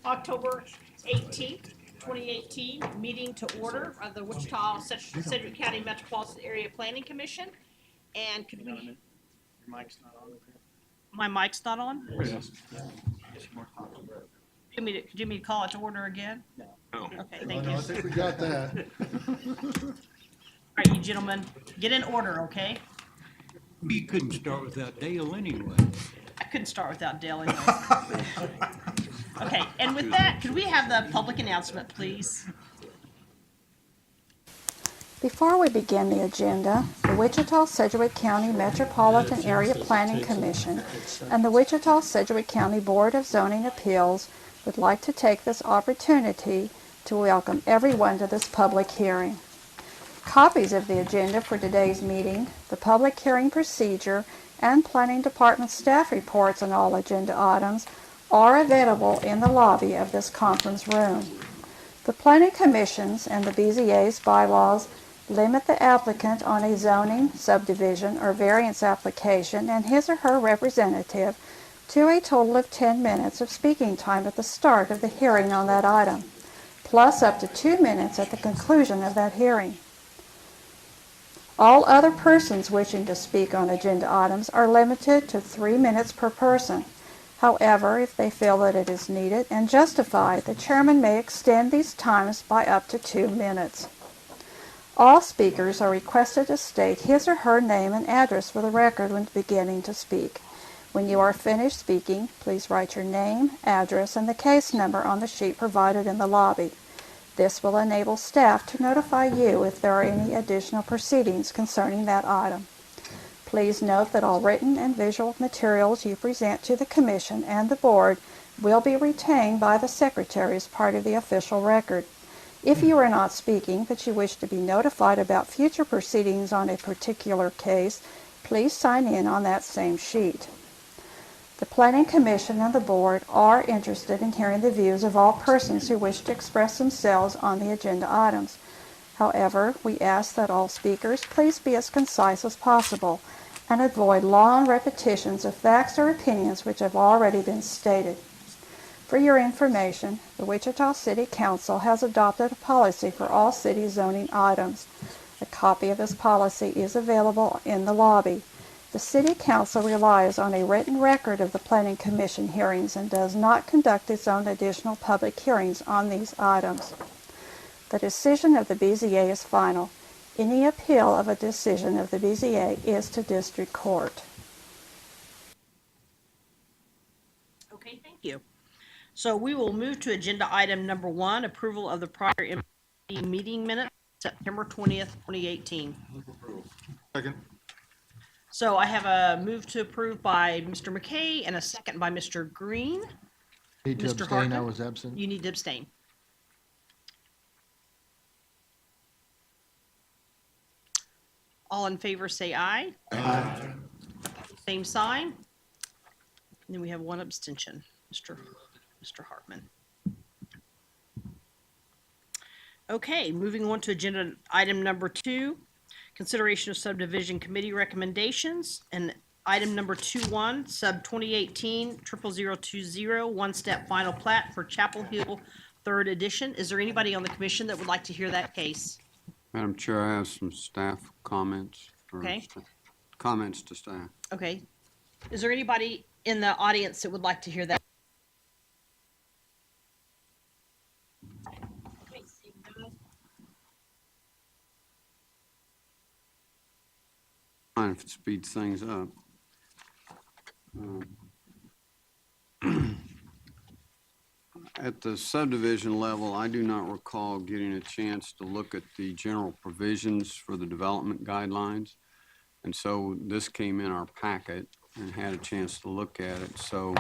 October 18th, 2018 meeting to order of the Wichita-Sedgwick County Metropolitan Area Planning Commission. And could we, Your mic's not on. my mic's not on? Yes. Do you want me to call it to order again? No. Okay, thank you. I think we got that. All right, you gentlemen, get in order, okay? We couldn't start without Dale anyway. I couldn't start without Dale anyway. Okay, and with that, could we have the public announcement, please? Before we begin the agenda, the Wichita-Sedgwick County Metropolitan Area Planning Commission and the Wichita-Sedgwick County Board of Zoning Appeals would like to take this opportunity to welcome everyone to this public hearing. Copies of the agenda for today's meeting, the public hearing procedure, and Planning Department staff reports on all agenda items are available in the lobby of this conference room. The Planning Commission's and the BZA's bylaws limit the applicant on a zoning, subdivision, or variance application and his or her representative to a total of 10 minutes of speaking time at the start of the hearing on that item, plus up to 2 minutes at the conclusion of that hearing. All other persons wishing to speak on agenda items are limited to 3 minutes per person. However, if they feel that it is needed and justified, the chairman may extend these times by up to 2 minutes. All speakers are requested to state his or her name and address for the record when beginning to speak. When you are finished speaking, please write your name, address, and the case number on the sheet provided in the lobby. This will enable staff to notify you if there are any additional proceedings concerning that item. Please note that all written and visual materials you present to the Commission and the Board will be retained by the Secretary as part of the official record. If you are not speaking but you wish to be notified about future proceedings on a particular case, please sign in on that same sheet. The Planning Commission and the Board are interested in hearing the views of all persons who wish to express themselves on the agenda items. However, we ask that all speakers please be as concise as possible and avoid long repetitions of facts or opinions which have already been stated. For your information, the Wichita City Council has adopted a policy for all city zoning items. A copy of this policy is available in the lobby. The City Council relies on a written record of the Planning Commission hearings and does not conduct its own additional public hearings on these items. The decision of the BZA is final. Any appeal of a decision of the BZA is to district court. Okay, thank you. So we will move to agenda item number 1, approval of the prior MAPC meeting minutes, September 20th, 2018. Second. So I have a move to approve by Mr. McKay and a second by Mr. Green. Need to Mr. abstain, Hartman? I was absent. You need to abstain. All in favor say aye. Aye. Same sign. And then we have one abstention, Mr. Hartman. Okay, moving on to agenda item number 2, consideration of subdivision committee recommendations, and item number 2.1, sub 2018 00020, one-step final plat for Chapel Hill 3rd edition. Is there anybody on the commission that would like to hear that case? Madam Chair, I have some staff comments. Okay. Comments to staff. Okay. Is there anybody in the audience that would like to hear that? Okay, seeing none. Fine if it speeds things up. At the subdivision level, I do not recall getting a chance to look at the general provisions for the development guidelines. And so this came in our packet and had a chance to look at it. So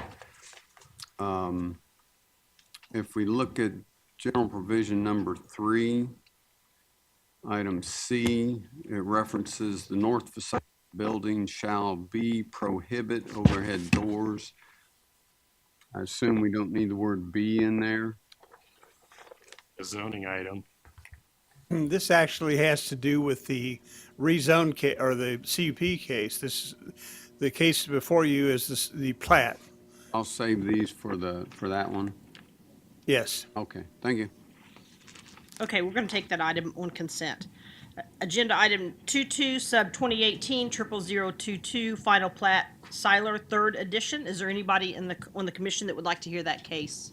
if we look at general provision number 3, item C, it references the north facade building shall be prohibit overhead doors. I assume we don't need the word "be" in there. A zoning item. This actually has to do with the rezone case or the CUP case. The case before you is the plat. I'll save these for that one. Yes. Okay, thank you. Okay, we're gonna take that item on consent. Agenda item 22, sub 2018 00022, final plat, Siler, third edition. Is there anybody on the commission that would like to hear that case?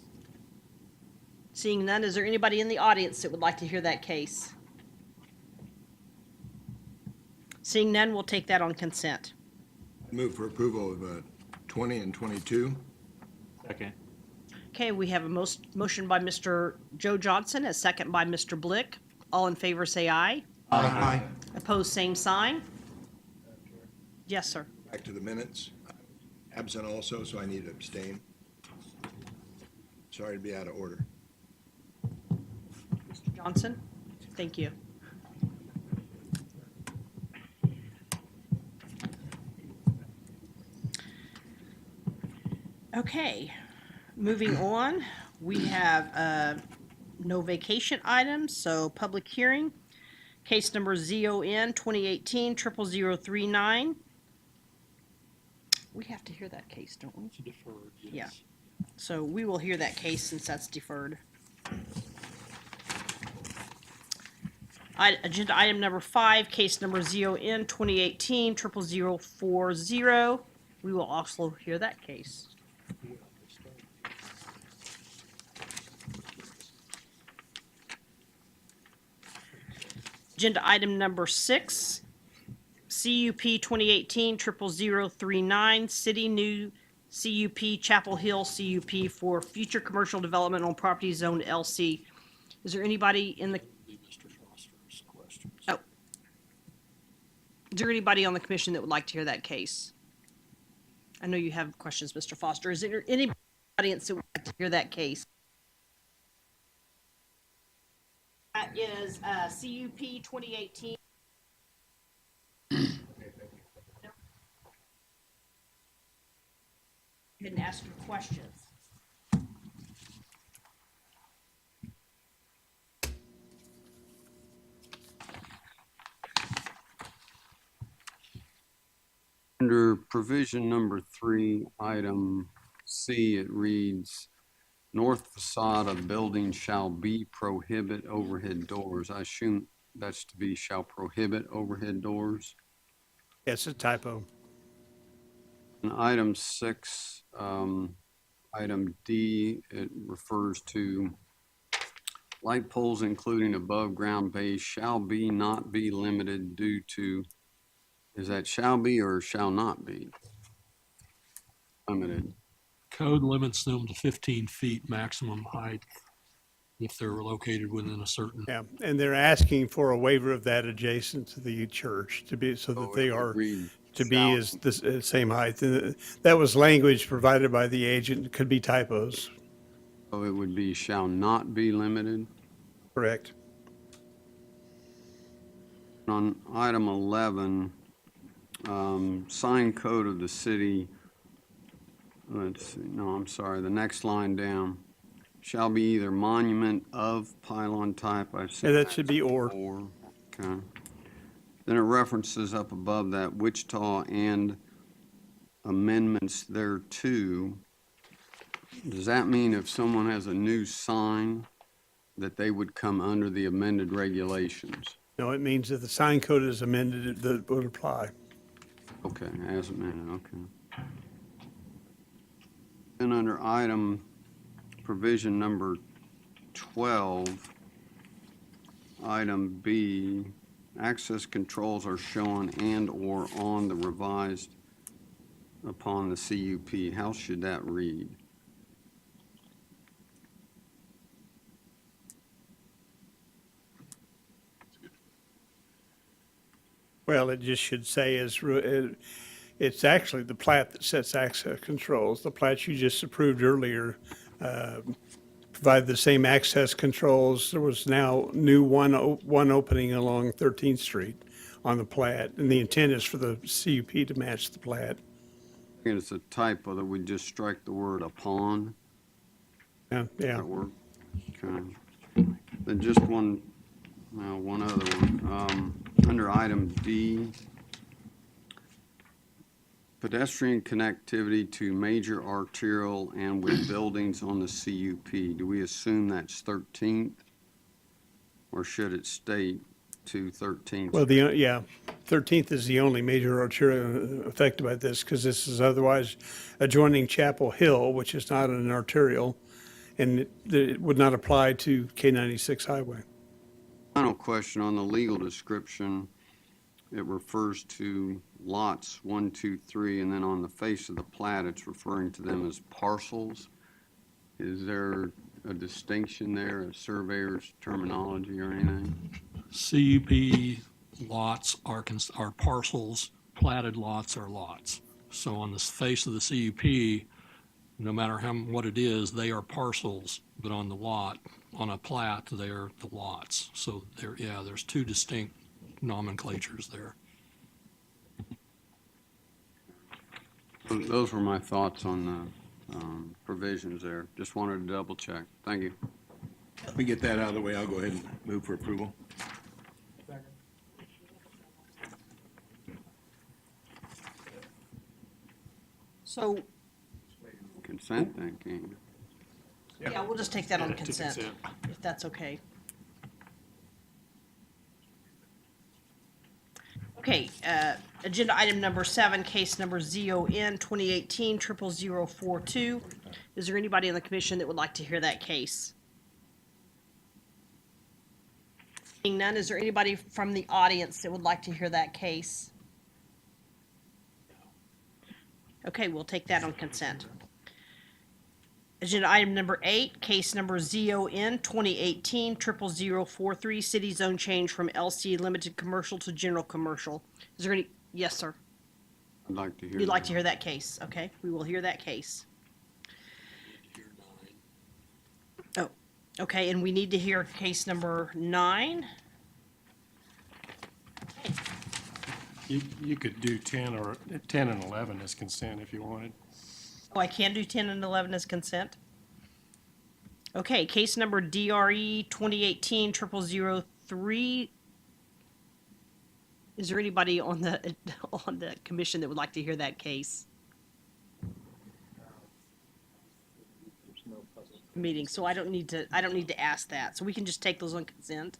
Seeing none, is there anybody in the audience that would like to hear that case? Seeing none, we'll take that on consent. Move for approval of 20 and 22. Second. Okay, we have a motion by Mr. Joe Johnson, a second by Mr. Blick. All in favor, say aye. Aye. Opposed, same sign. Yes, sir. Back to the minutes. Absent also, so I need to abstain. Sorry to be out of order. Mr. Johnson, thank you. Okay, moving on, we have no vacation items, so public hearing. Case number ZON 2018 00039. We have to hear that case, don't we? Deferred, Yeah. So we will hear that case since that's deferred. Agenda item number 5, case number ZON 2018 00040. We will also hear that case. Agenda item number 6, CUP 2018 00039, City New CUP Chapel Hill CUP for future commercial development on property zone LC. Is there anybody in the, Mr. Foster's questions. oh. Is there anybody on the commission that would like to hear that case? I know you have questions, Mr. Foster. Is there any audience that would like to hear that case? That is CUP 2018. You can ask your questions. Under provision number 3, item C, it reads, north facade of building shall be prohibit overhead doors. I assume that's to be shall prohibit overhead doors. It's a typo. And item 6, item D, it refers to light poles including above ground base shall be not be limited due to, is that shall be or shall not be limited? Code limits them to 15 feet maximum height if they're located within a certain. Yeah, and they're asking for a waiver of that adjacent to the church to be, so that they it would are read to be shall. as the same height. And that was language provided by the agent, could be typos, So it would be shall not be limited. correct? On item 11, sign code of the city, let's see, no, I'm sorry, the next line down, shall be either monument of pylon type, I've seen. Yeah, that should be or. Okay. Then it references up above that Wichita and amendments thereto. Does that mean if someone has a new sign, that they would come under the amended regulations? No, it means that the sign code is amended, that would apply. Okay, as amended, okay. Then under item provision number 12, item B, access controls are shown and/or on the revised upon the CUP. How should that read? Well, it just should say it's actually the plat that sets access controls. The plat you just approved earlier provided the same access controls. There was now new one opening along 13th Street on the plat, and the intent is for the CUP to match the plat. I think it's a typo that we just strike the word upon. Yeah, yeah. That work? Okay. Then just one other one. Under item D, pedestrian connectivity to major arterial and with buildings on the CUP. Do we assume that's 13th? Or should it state to 13th? Well, yeah, 13th is the only major arterial affected by this, because this is otherwise adjoining Chapel Hill, which is not an arterial, and it would not apply to K-96 highway. Final question on the legal description. It refers to lots 1, 2, 3, and then on the face of the plat, it's referring to them as parcels. Is there a distinction there, a surveyor's terminology or anything? CUP lots are parcels, platted lots are lots. So on the face of the CUP, no matter what it is, they are parcels, but on the lot, on a plat, they're the lots. So there's two distinct nomenclatures there. Those were my thoughts on the provisions there. Just wanted to double check. Thank you. Let me get that out of the way. I'll go ahead and move for approval. So, Consent, then, can't you? yeah, we'll just take that on Yeah, to consent, consent. if that's okay. Okay, agenda item number 7, case number ZON 2018-00042. Is there anybody on the commission that would like to hear that case? Seeing none, is there anybody from the audience that would like to hear that case? Okay, we'll take that on consent. Agenda item number 8, case number ZON 2018-00043, city zone change from LC limited commercial to general commercial. Is there any, yes, sir? I'd like to hear. You'd like that. to hear that case? Okay, we will hear that case. Oh, okay, and we need to hear case number 9. You could do 10 and 11 as consent if you wanted. Oh, I can do 10 and 11 as consent? Okay, case number DRE 2018-0003. Is there anybody on the commission that would like to hear that case? Meeting, so I don't need to ask that, so we can just take those on consent.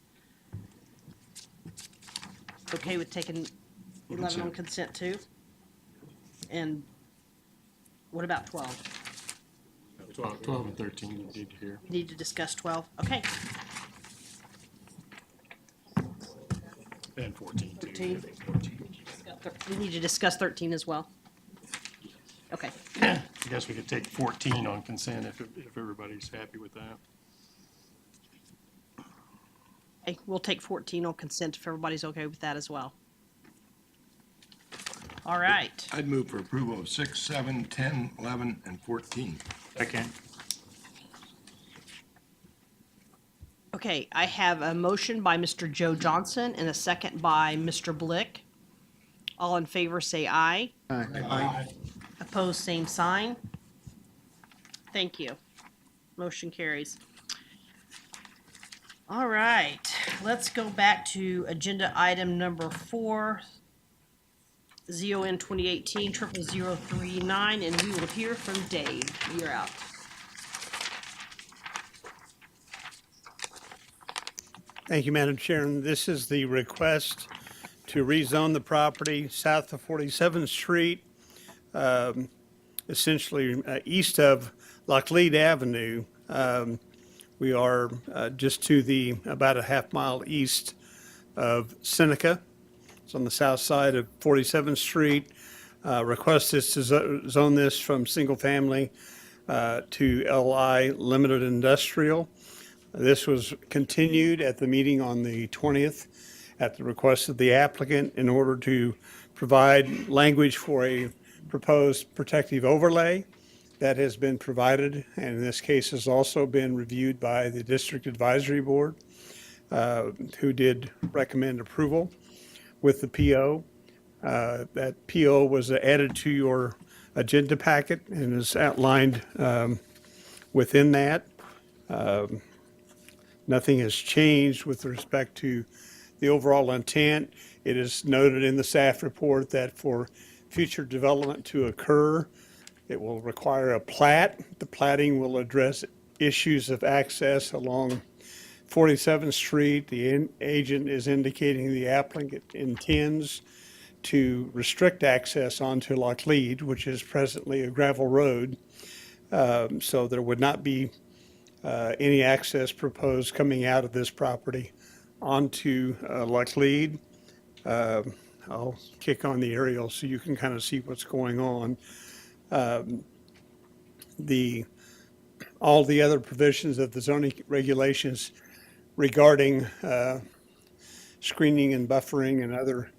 Okay with taking 11 on consent too? And what about 12? 12 and 13 you need to hear. Need to discuss 12? Okay. And 14 too. 13. We need to discuss 13 as well. Okay. I guess we could take 14 on consent if everybody's happy with that. Okay, we'll take 14 on consent if everybody's okay with that as well. All right. I'd move for approval of 6, 7, 10, 11, and 14. Second. Okay, I have a motion by Mr. Joe Johnson and a second by Mr. Blick. All in favor, say aye. Aye. Opposed, same sign. Thank you. Motion carries. All right, let's go back to agenda item number 4, ZON 2018-00039, and we will hear from Dave. You're out. Thank you, Madam Chair. This is the request to rezone the property south of 47th Street, essentially east of Locklead Avenue. We are just to about a half mile east of Seneca. It's on the south side of 47th Street. Request is to zone this from single family to LI limited industrial. This was continued at the meeting on the 20th at the request of the applicant in order to provide language for a proposed protective overlay that has been provided, and in this case has also been reviewed by the District Advisory Board, who did recommend approval with the PO. That PO was added to your agenda packet and is outlined within that. Nothing has changed with respect to the overall intent. It is noted in the staff report that for future development to occur. It will require a plat. The platting will address issues of access along 47th Street. The agent is indicating the applicant intends to restrict access onto Lockleed, which is presently a gravel road. So there would not be any access proposed coming out of this property onto Lockleed. I'll kick on the aerial so you can kind of see what's going on. All the other provisions of the zoning regulations regarding screening and buffering and other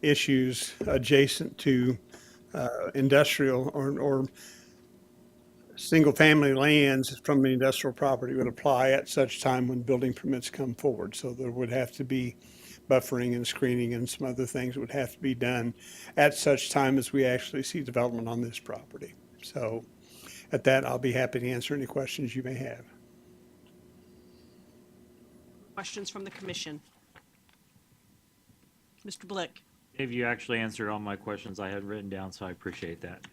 issues adjacent to industrial or single-family lands from the industrial property would apply at such time when building permits come forward. So there would have to be buffering and screening and some other things would have to be done at such time as we actually see development on this property. So at that, I'll be happy to answer any questions you may have. Questions from the commission? Mr. Blick? Dave, you actually answered all my questions I had written down, so I appreciate that.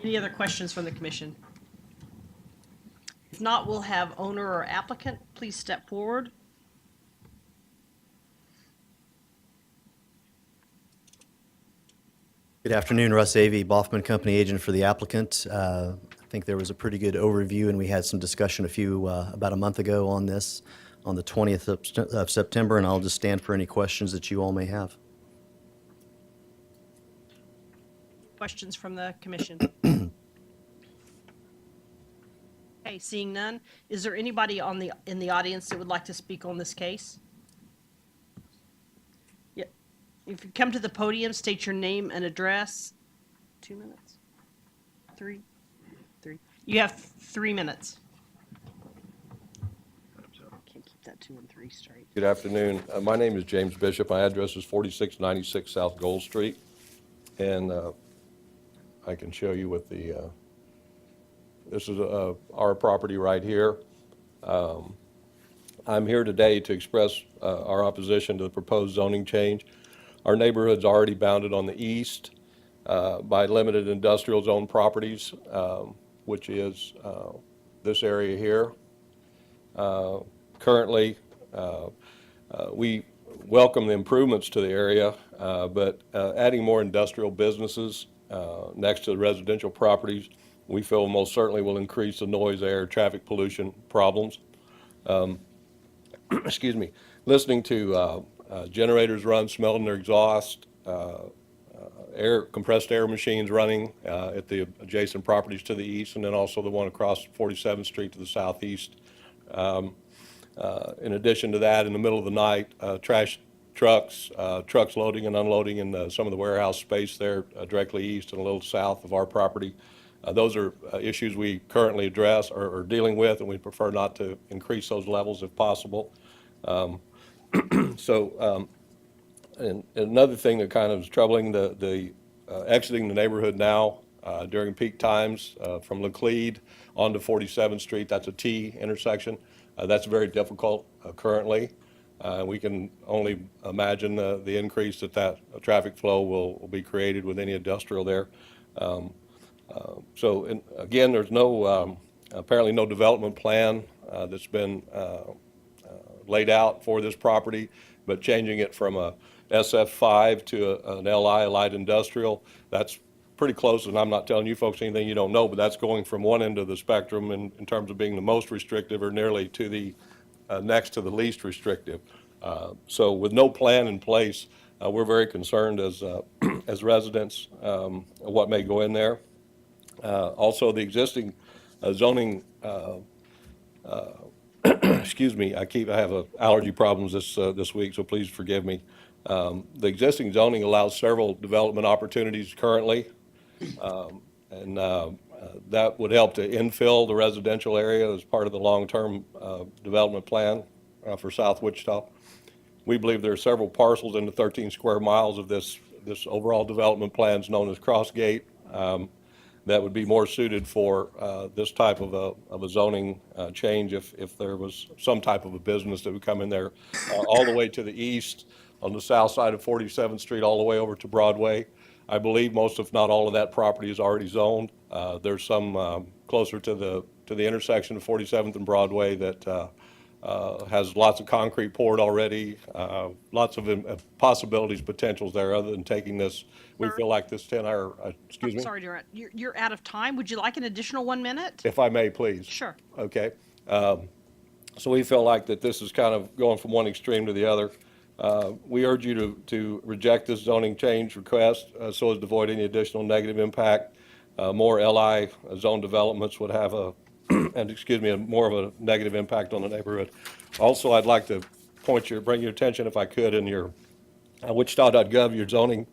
Any other questions from the commission? If not, we'll have owner or applicant please step forward. Good afternoon, Russ Avey, Boffman Company agent for the applicant. I think there was a pretty good overview, and we had some discussion about a month ago on this, on the 20th of September, and I'll just stand for any questions that you all may have. Questions from the commission? Okay, seeing none, is there anybody in the audience that would like to speak on this case? Yeah, if you come to the podium, state your name and address. 2 minutes? Three? You have 3 minutes. Can't keep that 2 and 3 straight. Good afternoon. My name is James Bishop. My address is 4696 South Gold Street. And I can show you with the, this is our property right here. I'm here today to express our opposition to the proposed zoning change. Our neighborhood's already bounded on the east by limited industrial zone properties, which is this area here. Currently, we welcome the improvements to the area, but adding more industrial businesses next to the residential properties, we feel most certainly will increase the noise, air, traffic pollution problems. Excuse me. Listening to generators run, smelling their exhaust, compressed air machines running at the adjacent properties to the east, and then also the one across 47th Street to the southeast. In addition to that, in the middle of the night, trash trucks loading and unloading in some of the warehouse space there directly east and a little south of our property. Those are issues we currently address or are dealing with, and we prefer not to increase those levels if possible. And another thing that kind of is troubling, the exiting the neighborhood now during peak times from Laclede onto 47th Street, that's a T intersection. That's very difficult currently. We can only imagine the increase that traffic flow will be created with any industrial there. Again, there's no, apparently no development plan that's been laid out for this property, but changing it from a SF5 to an LI, a light industrial, that's pretty close, and I'm not telling you folks anything you don't know, but that's going from one end of the spectrum in terms of being the most restrictive or nearly to the next to the least restrictive. So with no plan in place, we're very concerned as residents of what may go in there. Also, the existing zoning, excuse me, I have allergy problems this week, so please forgive me. The existing zoning allows several development opportunities currently, and that would help to infill the residential area as part of the long-term development plan for South Wichita. We believe there are several parcels in the 13 square miles of this overall development plans known as Crossgate that would be more suited for this type of a zoning change if there was some type of a business that would come in there all the way to the east on the south side of 47th Street all the way over to Broadway. I believe most, if not all, of that property is already zoned. There's some closer to the intersection of 47th and Broadway that has lots of concrete poured already, lots of possibilities, potentials there, other than taking this. We feel like this 10-hour, excuse me? Sorry to interrupt. You're out of time. Would you like an additional 1 minute? If I may, please. Sure. Okay. So we feel like that this is kind of going from one extreme to the other. We urge you to reject this zoning change request so as to avoid any additional negative impact. More LI zone developments would have more of a negative impact on the neighborhood. Also, I'd like to bring your attention, if I could, in your Wichita.gov, your zoning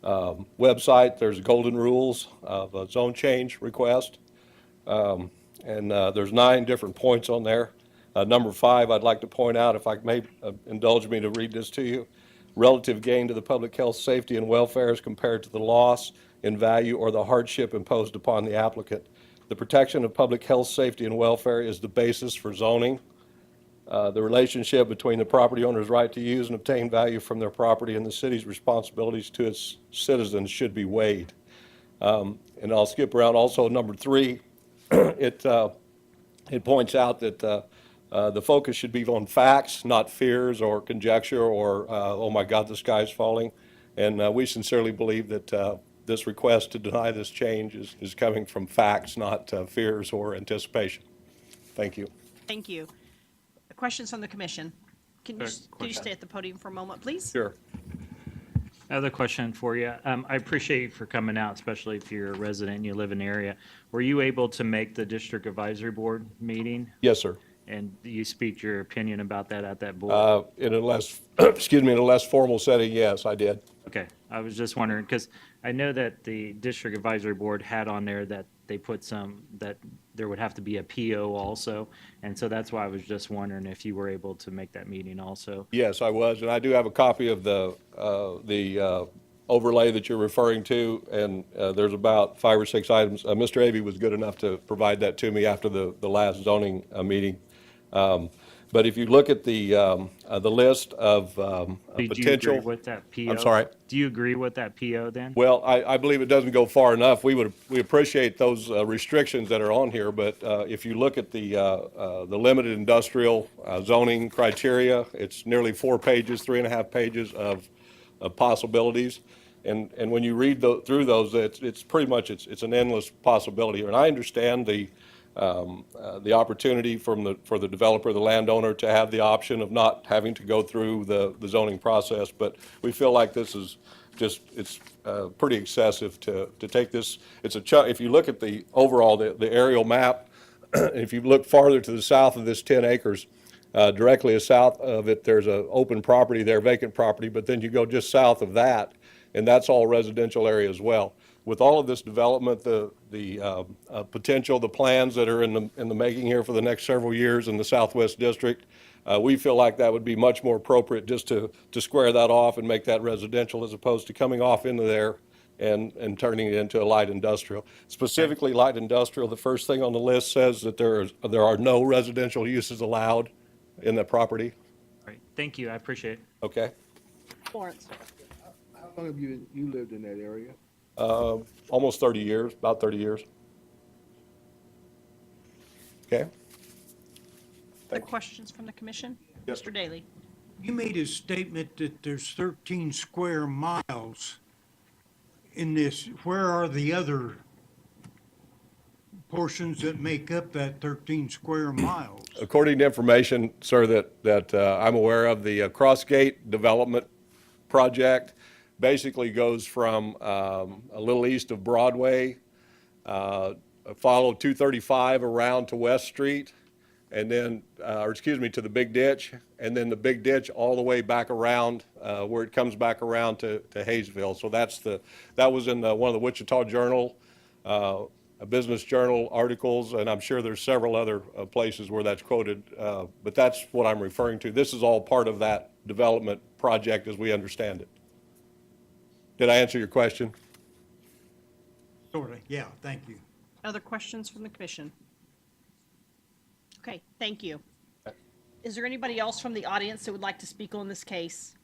website. There's golden rules of a zone change request. There's 9 different points on there. Number 5, I'd like to point out, if I may indulge me to read this to you. Relative gain to the public health, safety, and welfare as compared to the loss in value or the hardship imposed upon the applicant. The protection of public health, safety, and welfare is the basis for zoning. The relationship between the property owner's right to use and obtain value from their property and the city's responsibilities to its citizens should be weighed. And I'll skip around. Also, number 3, it points out that the focus should be on facts, not fears or conjecture or, oh my God, the sky's falling. And we sincerely believe that this request to deny this change is coming from facts, not fears or anticipation. Thank you. Thank you. Questions from the commission? Can you stay at the podium for a moment, please? Sure. I have a question for you. I appreciate you for coming out, especially if you're a resident and you live in the area. Were you able to make the district advisory board meeting? Yes, sir. And you speak your opinion about that at that board? In a less, in a less formal setting, yes, I did. Okay, I was just wondering, because I know that the district advisory board had on there that they put that there would have to be a PO also, and so that's why I was just wondering if you were able to make that meeting also. Yes, I was, and I do have a copy of the overlay that you're referring to, and there's about 5 or 6 items. Mr. Avey was good enough to provide that to me after the last zoning meeting. But if you look at the list of potential. Do you agree with that PO? I'm sorry? Do you agree with that PO then? Well, I believe it doesn't go far enough. We appreciate those restrictions that are on here, but if you look at the limited industrial zoning criteria, it's nearly 4 pages, 3.5 pages of possibilities. And when you read through those, it's pretty much it's an endless possibility here. And I understand the opportunity for the developer, the landowner, to have the option of not having to go through the zoning process, but we feel like this is it's pretty excessive to take this. If you look at the overall, the aerial map, if you look farther to the south of this 10 acres, directly south of it, there's an open property there, vacant property, but then you go just south of that, and that's all residential area as well. With all of this development, the potential, the plans that are in the making here for the next several years in the Southwest District, we feel like that would be much more appropriate just to square that off and make that residential as opposed to coming off into there and turning it into a light industrial. Specifically light industrial, the first thing on the list says that there are no residential uses allowed in the property. All right, thank you, I appreciate it. Okay. Florence. How long have you lived in that area? Almost 30 years, about 30 years. Okay. Other questions from the commission? Yes. Mr. Daly. You made a statement that there's 13 square miles in this. Where are the other portions that make up that 13 square miles? According to information, sir, that I'm aware of, the Crossgate Development Project basically goes from a little east of Broadway, follow 235 around to West Street, and then, to the Big Ditch, and then the Big Ditch all the way back around where it comes back around to Hayesville. So that was in one of the Wichita Journal, a Business Journal articles, and I'm sure there's several other places where that's quoted, but that's what I'm referring to. This is all part of that development project as we understand it. Did I answer your question? Sort of, yeah, thank you. Other questions from the commission? Okay, thank you. Is there anybody else from the audience that would like to speak on this case?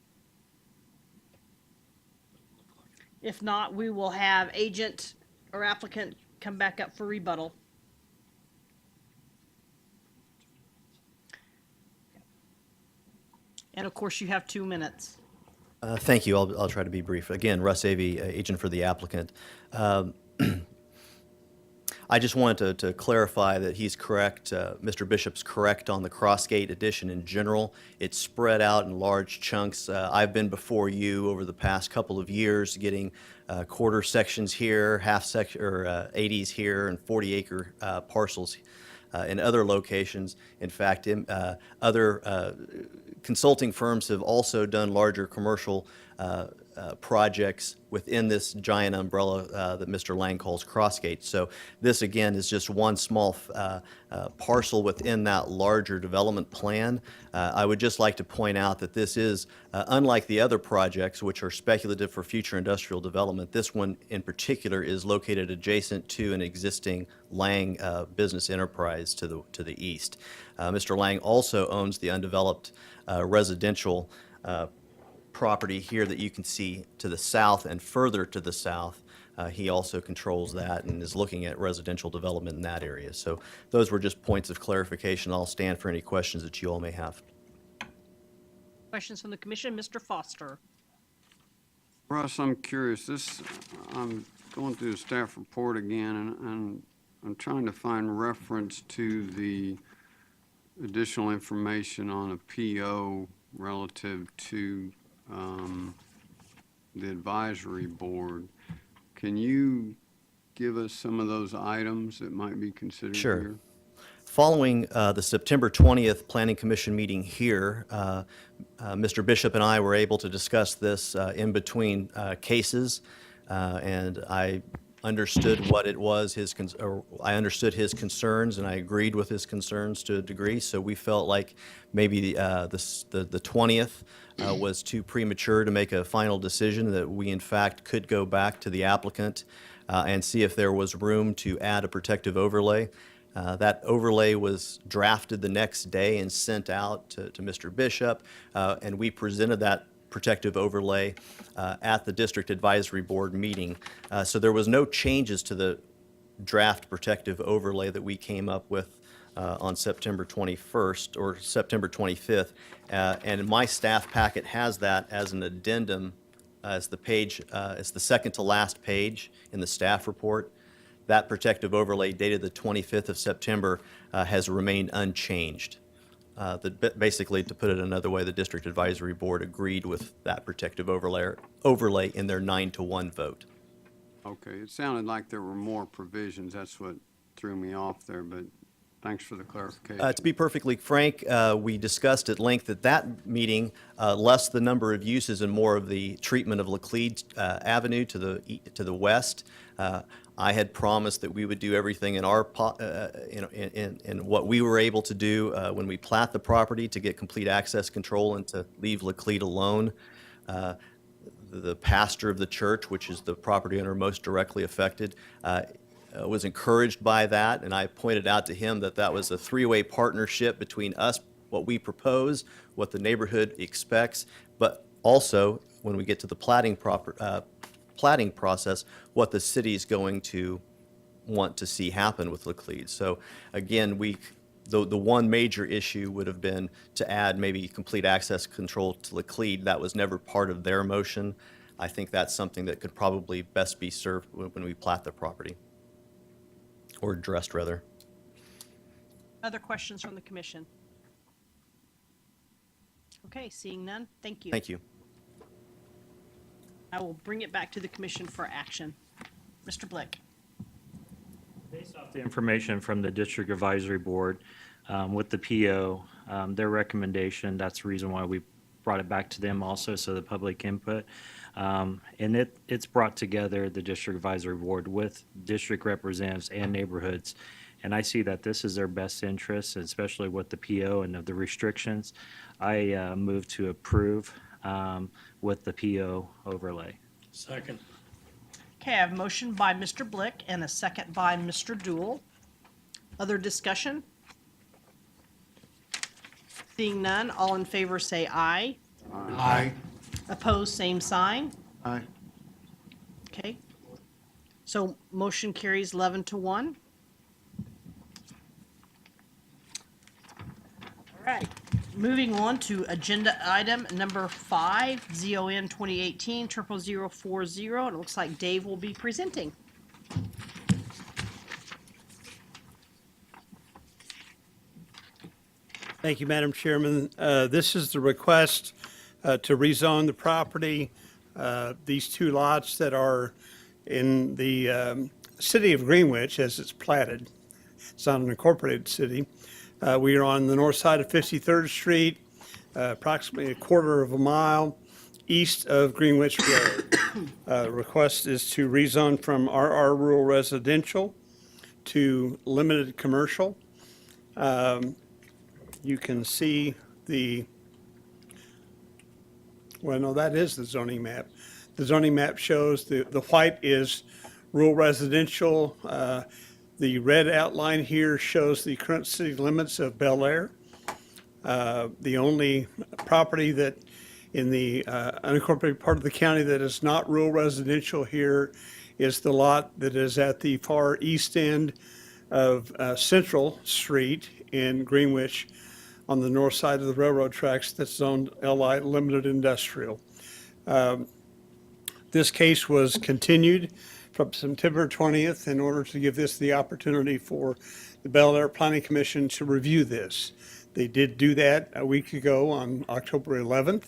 If not, we will have agent or applicant come back up for rebuttal. And of course, you have 2 minutes. Thank you. I'll try to be brief. Again, Russ Avey, agent for the applicant. I just wanted to clarify that he's correct, Mr. Bishop's correct on the Crossgate addition in general. It's spread out in large chunks. I've been before you over the past couple of years getting quarter sections here, half section, or 80s here, and 40-acre parcels in other locations. In fact, other consulting firms have also done larger commercial projects within this giant umbrella that Mr. Lang calls Crossgate. So this, again, is just one small parcel within that larger development plan. I would just like to point out that this is, unlike the other projects, which are speculative for future industrial development, this one in particular is located adjacent to an existing Lang business enterprise to the east. Mr. Lang also owns the undeveloped residential property here that you can see to the south and further to the south. He also controls that and is looking at residential development in that area. So those were just points of clarification. I'll stand for any questions that you all may have. Questions from the commission? Mr. Foster. Russ, I'm curious, I'm going through the staff report again, and I'm trying to find reference to the additional information on a PO relative to the advisory board. Can you give us some of those items that might be considered Sure. here? Following the September 20th Planning Commission meeting here, Mr. Bishop and I were able to discuss this in between cases, and I understood what it was, I understood his concerns, and I agreed with his concerns to a degree, so we felt like maybe the 20th was too premature to make a final decision, that we in fact could go back to the applicant and see if there was room to add a protective overlay. That overlay was drafted the next day and sent out to Mr. Bishop, and we presented that protective overlay at the District Advisory Board meeting. So there was no changes to the draft protective overlay that we came up with on September 21st or September 25th. And my staff packet has that as an addendum as the page, it's the second to last page in the staff report. That protective overlay dated the 25th of September has remained unchanged. Basically, to put it another way, the District Advisory Board agreed with that protective overlay in their 9-1 vote. Okay, it sounded like there were more provisions. That's what threw me off there, but thanks for the clarification. To be perfectly frank, we discussed at length at that meeting less the number of uses and more of the treatment of Laclede Avenue to the west. I had promised that we would do everything in our in what we were able to do when we plat the property to get complete access control and to leave Laclede alone. The pastor of the church, which is the property owner most directly affected, was encouraged by that, and I pointed out to him that that was a three-way partnership between us, what we propose, what the neighborhood expects, but also, when we get to the platting process, what the city is going to want to see happen with Laclede. So again, the one major issue would have been to add maybe complete access control to Laclede. That was never part of their motion. I think that's something that could probably best be served when we plat the property, or addressed rather. Other questions from the commission? Okay, seeing none, thank you. Thank you. I will bring it back to the commission for action. Mr. Blick. Based off the information from the District Advisory Board with the PO, their recommendation, that's the reason why we brought it back to them also, so the public input. And it's brought together the District Advisory Board with district representatives and neighborhoods. And I see that this is their best interest, especially with the PO and of the restrictions. I move to approve with the PO overlay. Second. Okay, I have a motion by Mr. Blick and a second by Mr. Dool. Other discussion? Seeing none, all in favor say aye. Aye. Opposed, same sign. Aye. Okay. So motion carries 11 to 1. All right. Moving on to agenda item number 5, ZON 2018-00040. And it looks like Dave will be presenting. Thank you, Madam Chairman. This is the request to rezone the property. These two lots that are in the city of Greenwich as it's platted. It's not an incorporated city. We are on the north side of 53rd Street, approximately a quarter of a mile east of Greenwich Road. Request is to rezone from RR rural residential to limited commercial. You can see well, no, that is the zoning map. The zoning map shows the white is rural residential. The red outline here shows the current city limits of Bel Air. The only property that in the unincorporated part of the county that is not rural residential here is the lot that is at the far east end of Central Street in Greenwich on the north side of the railroad tracks that's zoned LI Limited Industrial. This case was continued from September 20th in order to give this the opportunity for the Bel Air Planning Commission to review this. They did do that a week ago on October 11th.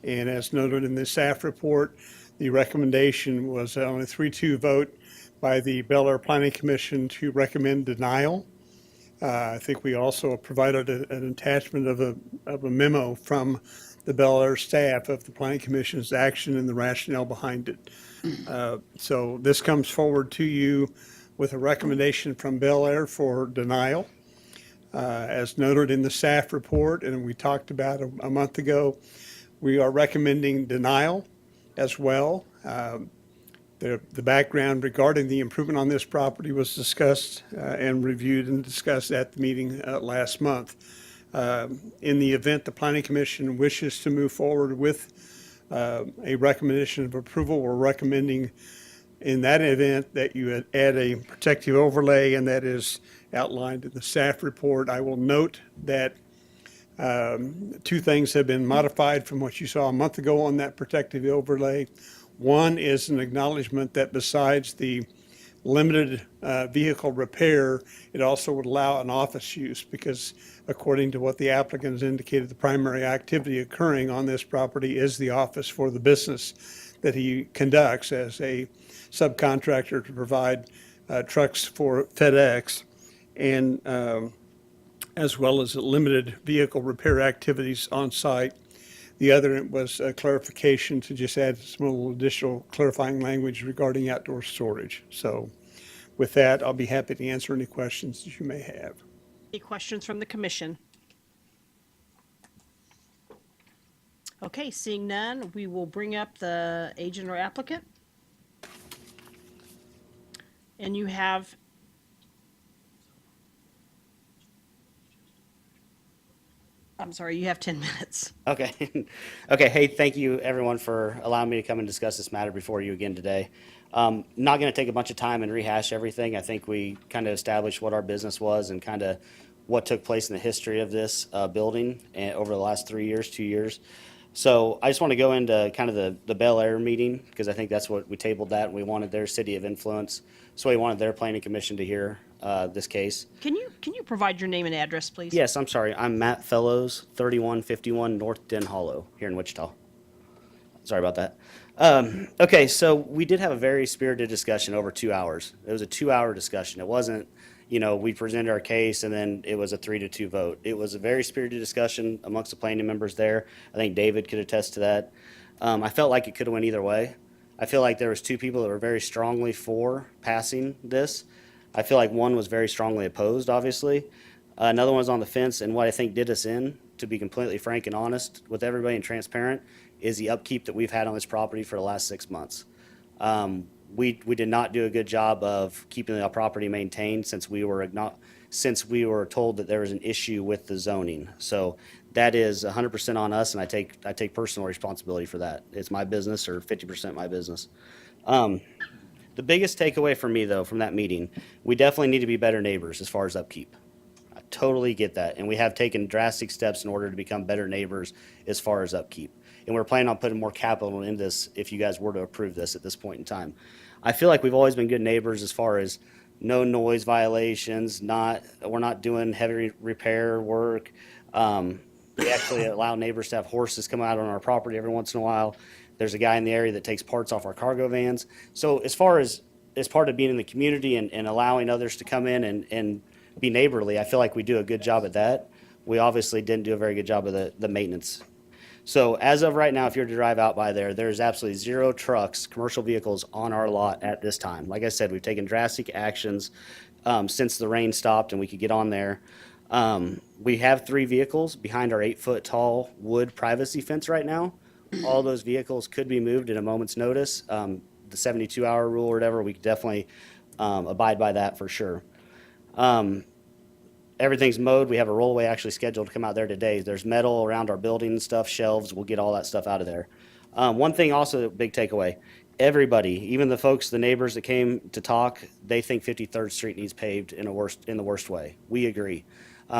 And as noted in the staff report, the recommendation was on a 3-2 vote by the Bel Air Planning Commission to recommend denial. I think we also provided an attachment of a memo from the Bel Air staff of the Planning Commission's action and the rationale behind it. So this comes forward to you with a recommendation from Bel Air for denial. As noted in the staff report, and we talked about a month ago, we are recommending denial as well. The background regarding the improvement on this property was discussed and reviewed and discussed at the meeting last month. In the event the Planning Commission wishes to move forward with a recommendation of approval, we're recommending in that event that you add a protective overlay, and that is outlined in the staff report. I will note that two things have been modified from what you saw a month ago on that protective overlay. One is an acknowledgement that besides the limited vehicle repair, it also would allow an office use because according to what the applicant has indicated, the primary activity occurring on this property is the office for the business that he conducts as a subcontractor to provide trucks for FedEx and as well as limited vehicle repair activities on site. The other was a clarification to just add some little additional clarifying language regarding outdoor storage. So with that, I'll be happy to answer any questions that you may have. Any questions from the commission? Okay, seeing none, we will bring up the agent or applicant. And you have you have 10 minutes. Okay. Okay. Hey, thank you everyone for allowing me to come and discuss this matter before you again today. Not going to take a bunch of time and rehash everything. I think we kind of established what our business was and kind of what took place in the history of this building and over the last 2 years. So I just want to go into kind of the Bel Air meeting because I think that's what we tabled that and we wanted their city of influence. So we wanted their planning commission to hear this case. Can you provide your name and address, please? Yes, I'm sorry. I'm Matt Fellows, 3151 North Den Hollow here in Wichita. Sorry about that. Okay, so we did have a very spirited discussion over 2 hours. It was a 2-hour discussion. It wasn't, we presented our case and then it was a 3-2 vote. It was a very spirited discussion amongst the planning members there. I think David could attest to that. I felt like it could have went either way. I feel like there was 2 people that were very strongly for passing this. I feel like one was very strongly opposed, obviously. Another one was on the fence, and what I think did us in, to be completely frank and honest with everybody and transparent, is the upkeep that we've had on this property for the last 6 months. We did not do a good job of keeping the property maintained since we were told that there was an issue with the zoning. So that is 100% on us, and I take personal responsibility for that. It's my business, or 50% my business. The biggest takeaway for me, though, from that meeting, we definitely need to be better neighbors as far as upkeep. I totally get that, and we have taken drastic steps in order to become better neighbors as far as upkeep. And we're planning on putting more capital in this if you guys were to approve this at this point in time. I feel like we've always been good neighbors as far as no noise violations, we're not doing heavy repair work. We actually allow neighbors to have horses come out on our property every once in a while. There's a guy in the area that takes parts off our cargo vans. So as far as part of being in the community and allowing others to come in and be neighborly, I feel like we do a good job at that. We obviously didn't do a very good job of the maintenance. So as of right now, if you're to drive out by there, there's absolutely 0 trucks, commercial vehicles on our lot at this time. Like I said, we've taken drastic actions since the rain stopped and we could get on there. We have 3 vehicles behind our 8-foot tall wood privacy fence right now. All those vehicles could be moved at a moment's notice. The 72-hour rule or whatever, we could definitely abide by that for sure. Everything's mowed. We have a rollaway actually scheduled to come out there today. There's metal around our building and stuff, shelves. We'll get all that stuff out of there. One thing also, big takeaway, everybody, even the folks, the neighbors that came to talk, they think 53rd Street needs paved in the worst way. We agree.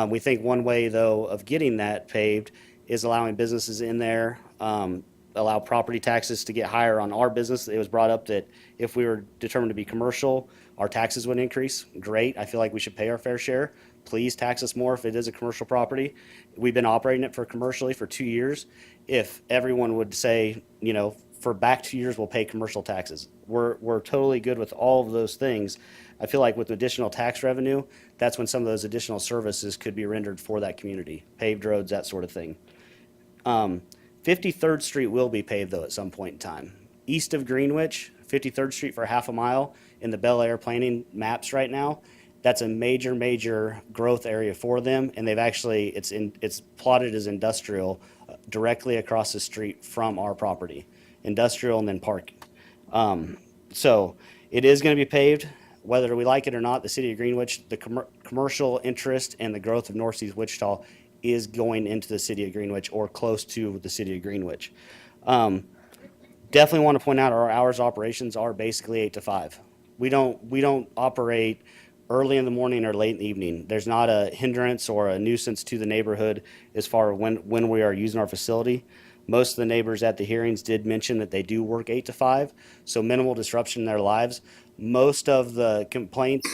We think one way, though, of getting that paved is allowing businesses in there, allow property taxes to get higher on our business. It was brought up that if we were determined to be commercial, our taxes would increase. Great. I feel like we should pay our fair share. Please tax us more if it is a commercial property. We've been operating it commercially for 2 years. If everyone would say, for back 2 years, we'll pay commercial taxes. We're totally good with all of those things. I feel like with additional tax revenue, that's when some of those additional services could be rendered for that community. Paved roads, that sort of thing. 53rd Street will be paved, though, at some point in time. East of Greenwich, 53rd Street for half a mile in the Bel Air planning maps right now. That's a major growth area for them, and they've actually, it's plotted as industrial directly across the street from our property. Industrial and then parking. So it is going to be paved. Whether we like it or not, the city of Greenwich, the commercial interest and the growth of Northeast Wichita is going into the city of Greenwich or close to the city of Greenwich. Definitely want to point out our hours of operations are basically 8 to 5. We don't operate early in the morning or late in the evening. There's not a hindrance or a nuisance to the neighborhood as far as when we are using our facility. Most of the neighbors at the hearings did mention that they do work 8 to 5, so minimal disruption in their lives. Most of the complaints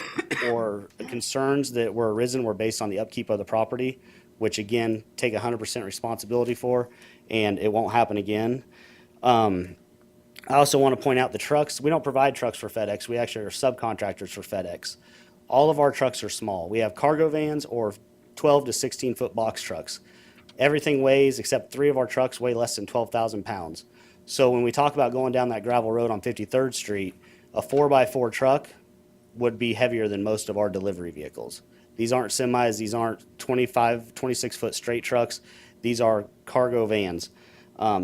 or concerns that were arisen were based on the upkeep of the property, which again, take 100% responsibility for, and it won't happen again. I also want to point out the trucks. We don't provide trucks for FedEx. We actually are subcontractors for FedEx. All of our trucks are small. We have cargo vans or 12 to 16 foot box trucks. Everything weighs, except 3 of our trucks weigh less than 12,000 pounds. So when we talk about going down that gravel road on 53rd Street, a 4x4 truck would be heavier than most of our delivery vehicles. These aren't semis. These aren't 25, 26 foot straight trucks. These are cargo vans.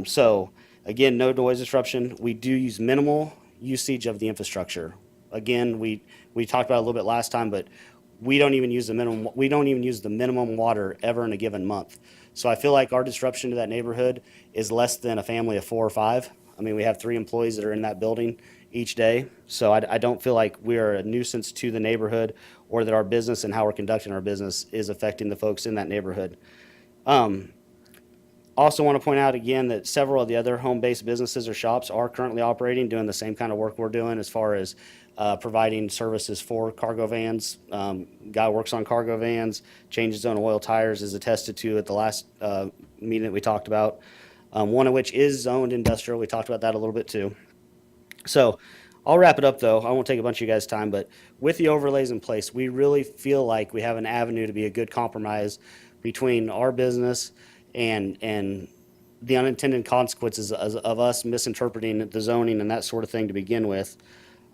So again, no noise disruption. We do use minimal usage of the infrastructure. Again, we talked about it a little bit last time, but we don't even use the minimum. We don't even use the minimum water ever in a given month. So I feel like our disruption to that neighborhood is less than a family of 4 or 5. I mean, we have 3 employees that are in that building each day. So I don't feel like we are a nuisance to the neighborhood or that our business and how we're conducting our business is affecting the folks in that neighborhood. Also want to point out again that several of the other home-based businesses or shops are currently operating, doing the same kind of work we're doing as far as providing services for cargo vans. Guy works on cargo vans, changes his own oil tires, is attested to at the last meeting that we talked about. One of which is zoned industrial. We talked about that a little bit too. So I'll wrap it up though. I won't take a bunch of you guys' time, but with the overlays in place, we really feel like we have an avenue to be a good compromise between our business and the unintended consequences of us misinterpreting the zoning and that sort of thing to begin with,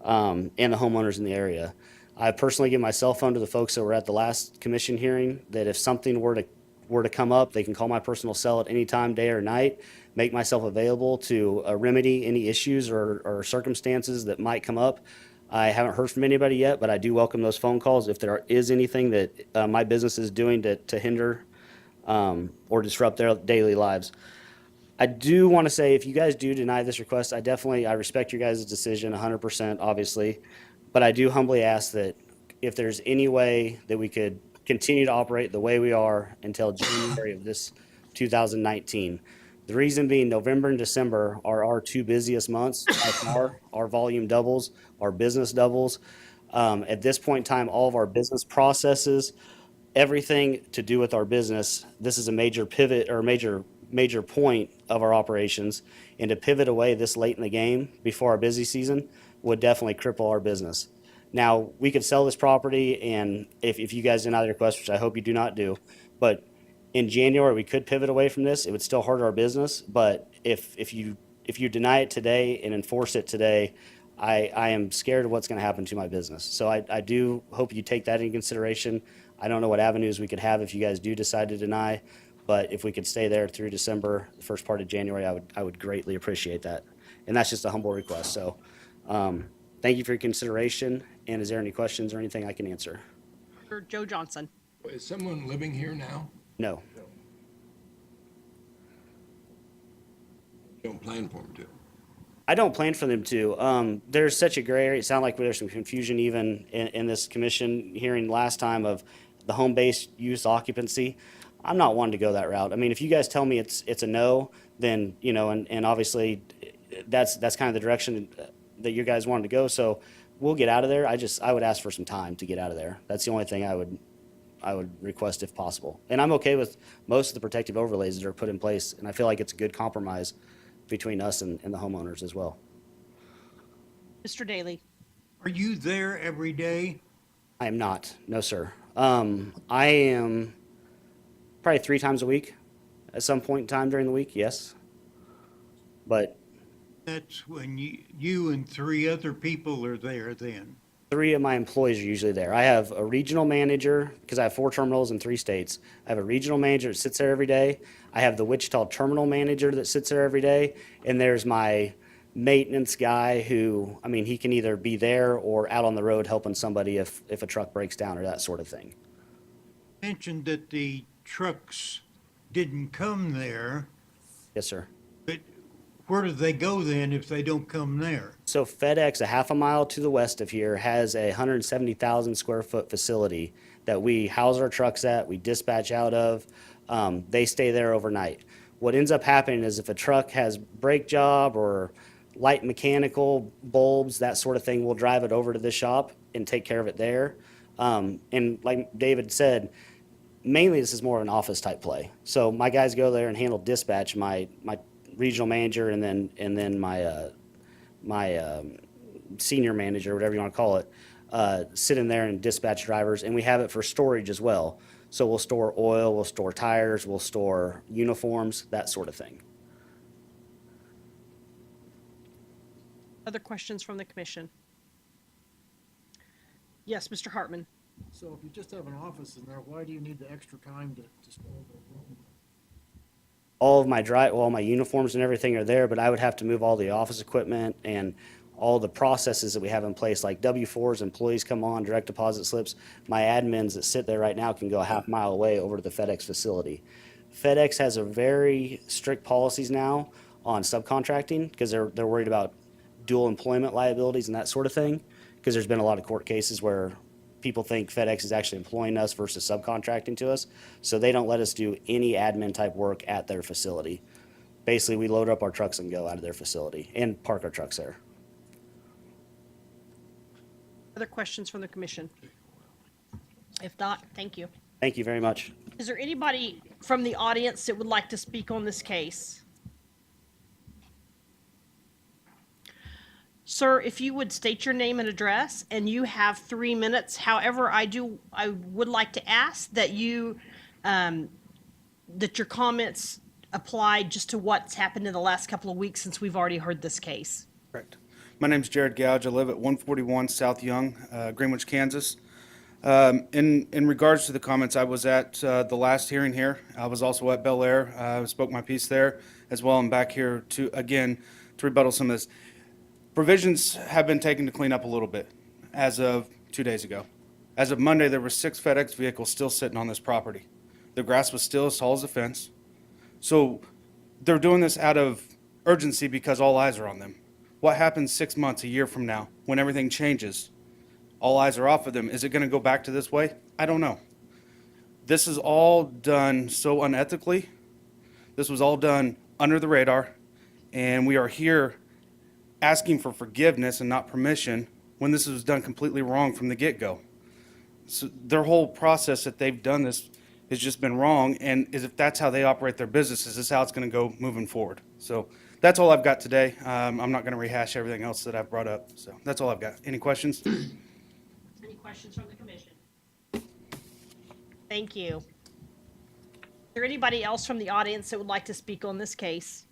and the homeowners in the area. I personally give my cell phone to the folks that were at the last commission hearing, that if something were to come up, they can call my personal cell at any time, day or night, make myself available to remedy any issues or circumstances that might come up. I haven't heard from anybody yet, but I do welcome those phone calls if there is anything that my business is doing to hinder or disrupt their daily lives. I do want to say, if you guys do deny this request, I respect your guys' decision 100%, obviously. But I do humbly ask that if there's any way that we could continue to operate the way we are until January of this 2019. The reason being, November and December are our two busiest months by far. Our volume doubles, our business doubles. At this point in time, all of our business processes, everything to do with our business, this is a major pivot or major point of our operations. And to pivot away this late in the game before our busy season would definitely cripple our business. Now, we could sell this property, and if you guys deny the request, which I hope you do not do, but in January, we could pivot away from this. It would still hurt our business, but if you deny it today and enforce it today, I am scared of what's going to happen to my business. So I do hope you take that into consideration. I don't know what avenues we could have if you guys do decide to deny, but if we could stay there through December, the first part of January, I would greatly appreciate that. And that's just a humble request. So thank you for your consideration. And is there any questions or anything I can answer? Or Joe Johnson. Is someone living here now? No. Don't plan for them to. I don't plan for them to. There's such a gray area. It sounded like there's some confusion even in this commission hearing last time of the home-based use occupancy. I'm not one to go that route. I mean, if you guys tell me it's a no, then, you know, and obviously that's kind of the direction that you guys wanted to go. So we'll get out of there. I would ask for some time to get out of there. That's the only thing I would request if possible. And I'm okay with most of the protective overlays that are put in place. And I feel like it's a good compromise between us and the homeowners as well. Mr. Daly. Are you there every day? I am not. No, sir. I am probably 3 times a week at some point in time during the week, yes. But That's when you and 3 other people are there then. 3 of my employees are usually there. I have a regional manager, because I have 4 terminals in 3 states. I have a regional manager that sits there every day. I have the Wichita terminal manager that sits there every day. And there's my maintenance guy who, I mean, he can either be there or out on the road helping somebody if a truck breaks down or that sort of thing. Mentioned that the trucks didn't come there, Yes, sir. but where do they go then if they don't come there? So FedEx, a half a mile to the west of here, has a 170,000 square foot facility that we house our trucks at, we dispatch out of. They stay there overnight. What ends up happening is if a truck has brake job or light mechanical bulbs, that sort of thing, we'll drive it over to this shop and take care of it there. And like David said, mainly this is more of an office type play. So my guys go there and handle dispatch, my regional manager and then my senior manager, whatever you want to call it, sit in there and dispatch drivers, and we have it for storage as well. So we'll store oil, we'll store tires, we'll store uniforms, that sort of thing. Other questions from the commission? Yes, Mr. Hartman. So if you just have an office in there, why do you need the extra time to store the room? All of all my uniforms and everything are there, but I would have to move all the office equipment and all the processes that we have in place, like W-4s, employees come on, direct deposit slips. My admins that sit there right now can go a half mile away over to the FedEx facility. FedEx has a very strict policies now on subcontracting because they're worried about dual employment liabilities and that sort of thing, because there's been a lot of court cases where people think FedEx is actually employing us versus subcontracting to us. So they don't let us do any admin type work at their facility. Basically, we load up our trucks and go out of their facility and park our trucks there. Other questions from the commission? If not, thank you. Thank you very much. Is there anybody from the audience that would like to speak on this case? Sir, if you would state your name and address, and you have 3 minutes. However, I would like to ask that that your comments apply just to what's happened in the last couple of weeks since we've already heard this case. Correct. My name's Jared Gouge. I live at 141 South Young, Greenwich, Kansas. In regards to the comments, I was at the last hearing here. I was also at Bel Air. I spoke my piece there as well. I'm back here to rebuttal some of this. Provisions have been taken to clean up a little bit as of 2 days ago. As of Monday, there were 6 FedEx vehicles still sitting on this property. The grass was still as tall as the fence. So they're doing this out of urgency because all eyes are on them. What happens 6 months, a year from now, when everything changes? All eyes are off of them. Is it going to go back to this way? I don't know. This is all done so unethically. This was all done under the radar, and we are here asking for forgiveness and not permission when this was done completely wrong from the get-go. So their whole process that they've done this has just been wrong, and if that's how they operate their business, is this how it's going to go moving forward? So that's all I've got today. I'm not going to rehash everything else that I've brought up. So that's all I've got. Any questions? Any questions from the commission? Thank you. Is there anybody else from the audience that would like to speak on this case?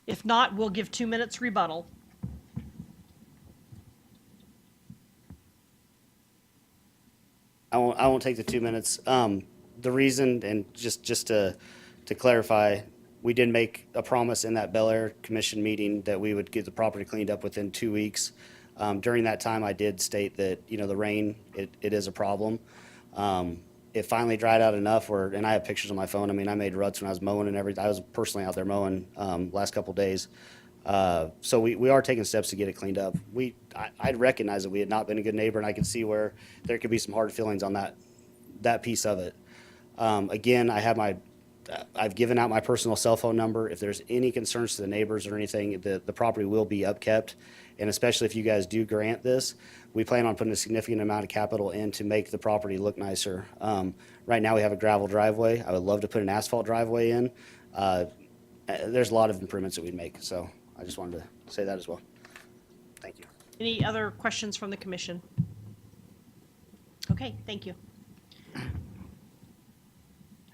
If not, we'll give 2 minutes rebuttal. I won't take the 2 minutes. The reason, and just to clarify, we did make a promise in that Bel Air Commission meeting that we would get the property cleaned up within 2 weeks. During that time, I did state that, the rain, it is a problem. It finally dried out enough and I have pictures on my phone. I mean, I made ruts when I was mowing and everything. I was personally out there mowing, last couple days. So we are taking steps to get it cleaned up. I'd recognize that we had not been a good neighbor, and I could see where there could be some hard feelings on that piece of it. Again, I've given out my personal cell phone number. If there's any concerns to the neighbors or anything, the property will be upkept. And especially if you guys do grant this, we plan on putting a significant amount of capital in to make the property look nicer. Right now we have a gravel driveway. I would love to put an asphalt driveway in. There's a lot of improvements that we'd make. So I just wanted to say that as well. Thank you. Any other questions from the commission? Okay, thank you.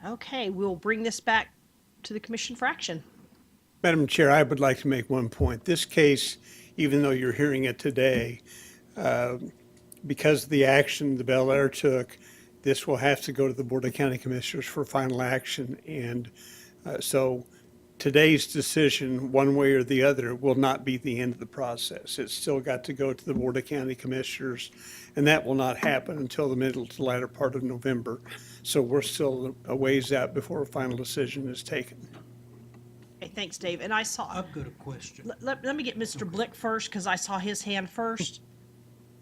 Okay, we'll bring this back to the commission for action. Madam Chair, I would like to make one point. This case, even though you're hearing it today, because of the action the Bel Air took, this will have to go to the Board of County Commissioners for final action. And so today's decision, one way or the other, will not be the end of the process. It's still got to go to the Board of County Commissioners, and that will not happen until the middle to latter part of November. So we're still a ways out before a final decision is taken. Okay, thanks, Dave. And I saw, I've got a question. let me get Mr. Blick first, because I saw his hand first.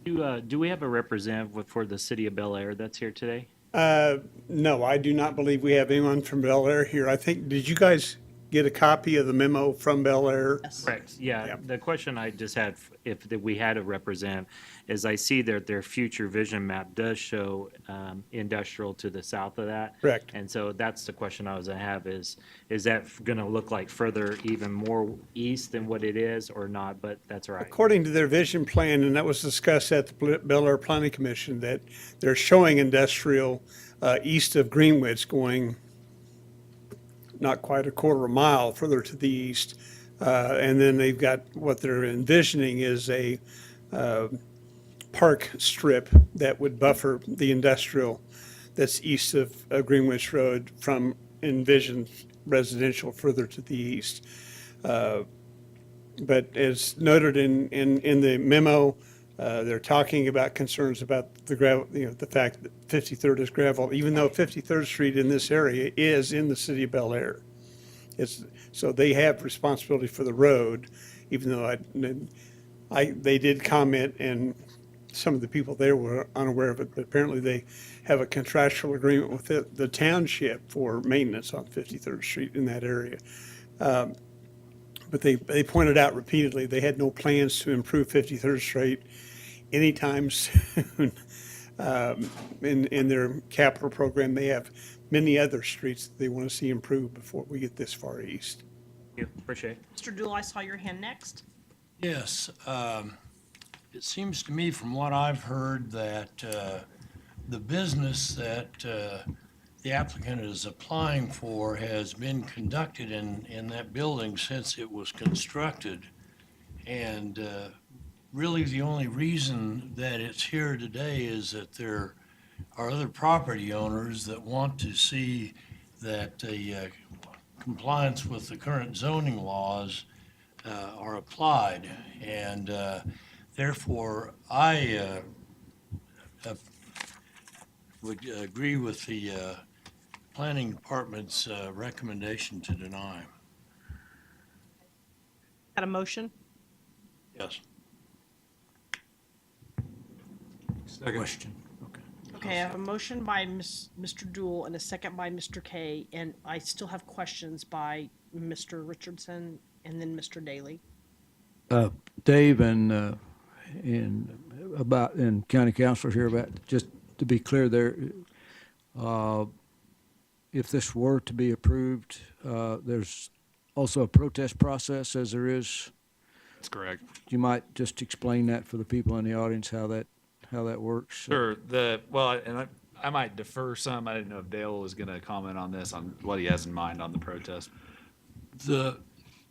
Do we have a representative for the city of Bel Air that's here today? No, I do not believe we have anyone from Bel Air here. I think, did you guys get a copy of the memo from Bel Air? Correct, yeah. Yeah. The question I just had, if we had a representative, is I see that their future vision map does show industrial to the south of that. Correct. And so that's the question I was gonna have is that gonna look like further even more east than what it is or not? But that's all right. According to their vision plan, and that was discussed at the Bel Air Planning Commission, that they're showing industrial east of Greenwich going not quite a quarter of a mile further to the east. And then they've got, what they're envisioning is a park strip that would buffer the industrial that's east of Greenwich Road from envisioned residential further to the east. But as noted in the memo, they're talking about concerns about the gravel, the fact that 53rd is gravel, even though 53rd Street in this area is in the city of Bel Air. So they have responsibility for the road, even though they did comment, and some of the people there were unaware of it, but apparently they have a contractual agreement with the township for maintenance on 53rd Street in that area. But they pointed out repeatedly, they had no plans to improve 53rd Street anytime soon. In their capital program, they have many other streets that they want to see improved before we get this far east. Thank you, appreciate it. Mr. Dool, I saw your hand next. Yes, it seems to me from what I've heard that the business that the applicant is applying for has been conducted in that building since it was constructed. And really the only reason that it's here today is that there are other property owners that want to see that the compliance with the current zoning laws are applied. And therefore, I would agree with the planning department's recommendation to deny. Got a motion? Yes. Question. Okay, I have a motion by Mr. Dool and a second by Mr. Kay, and I still have questions by Mr. Richardson and then Mr. Daly. Dave and county councilors here about, just to be clear there, if this were to be approved, there's also a protest process as there is. That's correct. You might just explain that for the people in the audience, how that works. Sure. I might defer some. I didn't know if Dale was going to comment on this, on what he has in mind on the protest.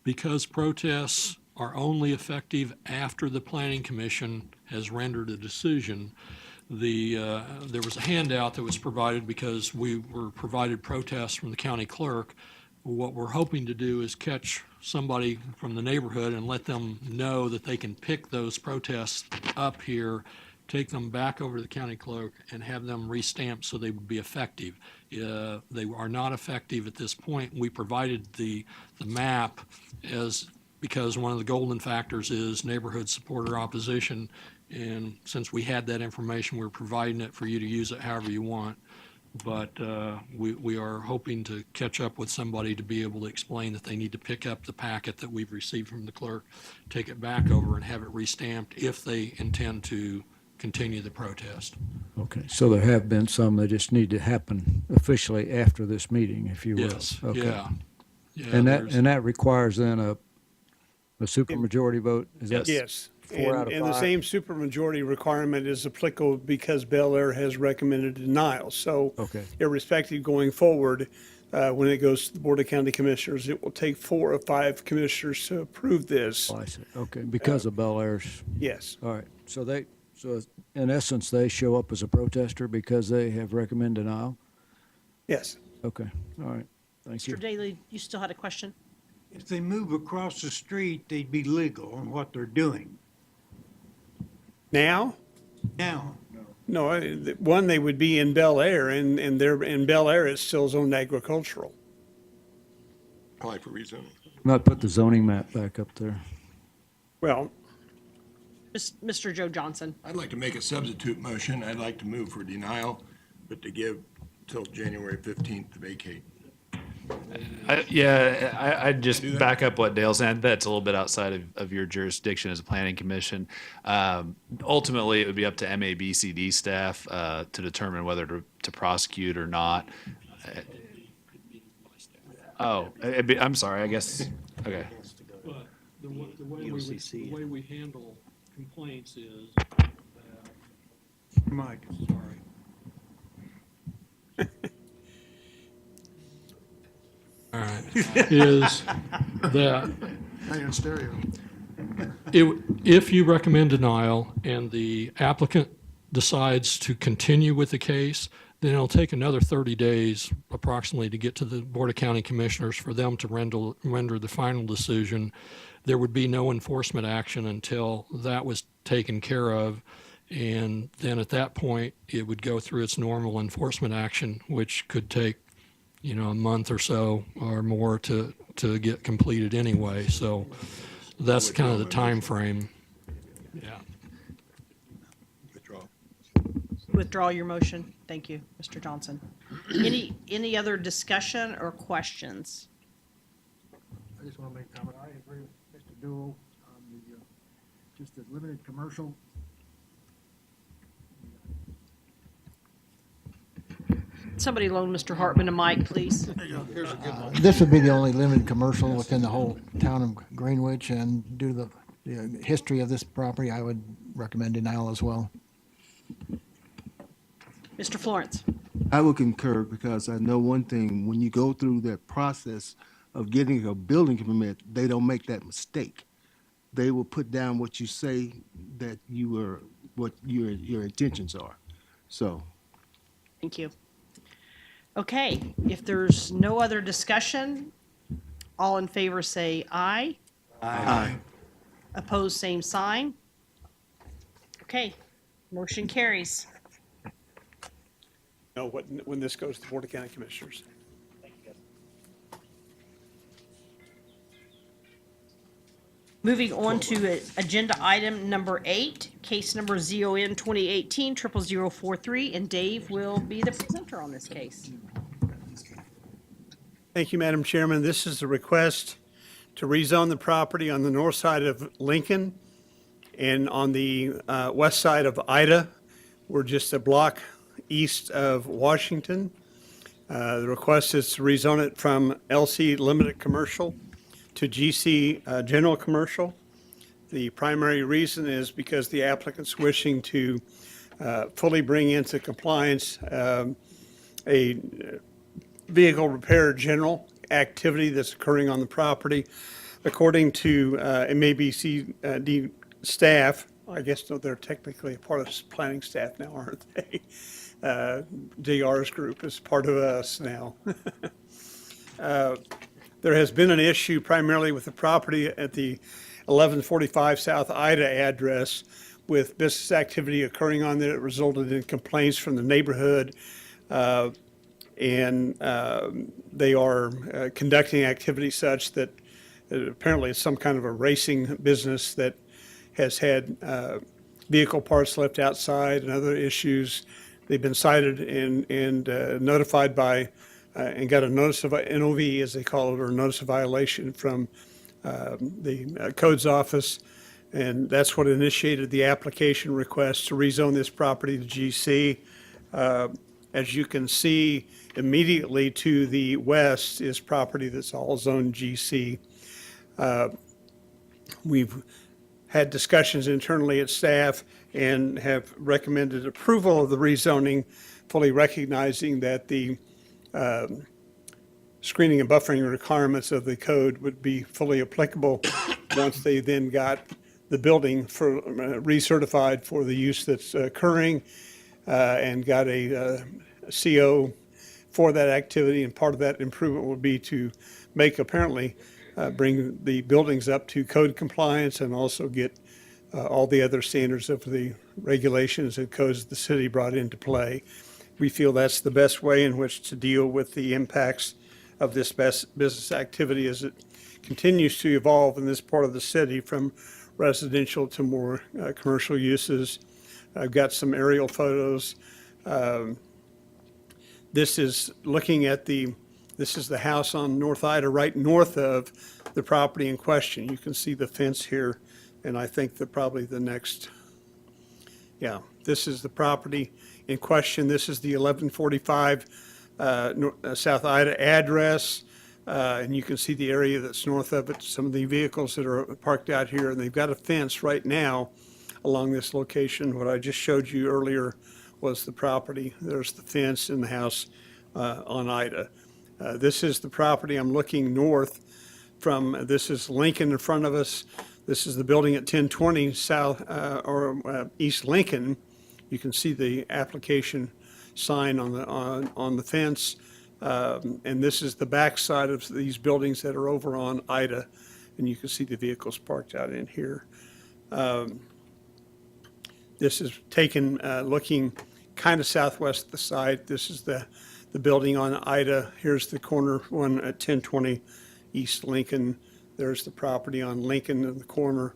Because protests are only effective after the planning commission has rendered a decision, there was a handout that was provided because we were provided protests from the county clerk. What we're hoping to do is catch somebody from the neighborhood and let them know that they can pick those protests up here, take them back over to the county clerk, and have them re-stamped so they would be effective. They are not effective at this point. We provided the map because one of the golden factors is neighborhood support or opposition. And since we had that information, we're providing it for you to use it however you want. But we are hoping to catch up with somebody to be able to explain that they need to pick up the packet that we've received from the clerk, take it back over and have it re-stamped if they intend to continue the protest. Okay, so there have been some that just need to happen officially after this meeting, if you will. Yes, Okay. yeah. Yeah, And there's- that requires then a supermajority vote? Is that Yes. 4 out of 5? And the same supermajority requirement is applicable because Bel Air has recommended denial. So Okay. irrespective going forward, when it goes to the Board of County Commissioners, it will take 4 or 5 commissioners to approve this. Oh, I see. Okay, because of Bel Air's. Yes. All right, so in essence, they show up as a protester because they have recommended denial? Yes. Okay, all right, thank you. Mr. Daly, you still had a question? If they move across the street, they'd be legal in what they're doing. Now? Now, No, one, they would be in Bel Air, and in Bel Air, it's still zoned agricultural. Apply for rezoning. Might put the zoning map back up there. Well, Mr. Joe Johnson. I'd like to make a substitute motion. I'd like to move for denial, but to give till January 15th to vacate. I'd just back up what Dale said. That's a little bit outside of your jurisdiction as a planning commission. Ultimately, it would be up to MABCD staff to determine whether to prosecute or not. I'm sorry, I guess, okay. But the way we handle complaints is Mike. sorry. All right, is that Now you're in stereo. if you recommend denial and the applicant decides to continue with the case, then it'll take another 30 days approximately to get to the Board of County Commissioners for them to render the final decision. There would be no enforcement action until that was taken care of. And then at that point, it would go through its normal enforcement action, which could take, a month or so or more to get completed anyway. So that's kind of the time frame. Yeah. Withdraw. Withdraw your motion. Thank you, Mr. Johnson. Any other discussion or questions? I just want to make a comment. I agree with Mr. Dool on the, just the limited commercial. Somebody loan Mr. Hartman a mic, please. Here's a good one. This would be the only limited commercial within the whole town of Greenwich, and due to the history of this property, I would recommend denial as well. Mr. Florence. I would concur because I know one thing, when you go through that process of getting a building permit, they don't make that mistake. They will put down what you say that what your intentions are. So. Thank you. Okay, if there's no other discussion, all in favor say aye. Aye. Opposed, same sign. Okay, motion carries. no, when this goes to the Board of County Commissioners. Moving on to agenda item number 8, case number ZON 2018-00043, and Dave will be the presenter on this case. Thank you, Madam Chairman. This is a request to rezone the property on the north side of Lincoln and on the west side of Ida. We're just a block east of Washington. The request is to rezone it from LC Limited Commercial to GC General Commercial. The primary reason is because the applicant's wishing to fully bring into compliance a vehicle repair general activity that's occurring on the property. According to MAPC staff, I guess they're technically a part of planning staff now, aren't they? DR's group is part of us now. There has been an issue primarily with the property at the 1145 South Ida address with business activity occurring on there. It resulted in complaints from the neighborhood, and they are conducting activity such that apparently it's some kind of a racing business that has had vehicle parts left outside and other issues. They've been cited and notified by and got a notice of NOV, as they call it, or notice of violation from the codes office. And that's what initiated the application request to rezone this property to GC. As you can see, immediately to the west is property that's all zoned GC. We've had discussions internally at staff and have recommended approval of the rezoning, fully recognizing that the screening and buffering requirements of the code would be fully applicable once they then got the building for recertified for the use that's occurring and got a CO for that activity. And part of that improvement would be to make, apparently, bring the buildings up to code compliance and also get all the other standards of the regulations and codes the city brought into play. We feel that's the best way in which to deal with the impacts of this business activity as it continues to evolve in this part of the city from residential to more commercial uses. I've got some aerial photos. This is looking at this is the house on North Ida, right north of the property in question. You can see the fence here, and I think that probably the next, yeah, this is the property in question. This is the 1145 South Ida address, and you can see the area that's north of it, some of the vehicles that are parked out here, and they've got a fence right now along this location. What I just showed you earlier was the property. There's the fence in the house on Ida. This is the property I'm looking north from. This is Lincoln in front of us. This is the building at 1020 South or East Lincoln. You can see the application sign on the fence. And this is the back side of these buildings that are over on Ida. And you can see the vehicles parked out in here. This is taken looking kind of southwest of the site. This is the building on Ida. Here's the corner one at 1020 East Lincoln. There's the property on Lincoln in the corner.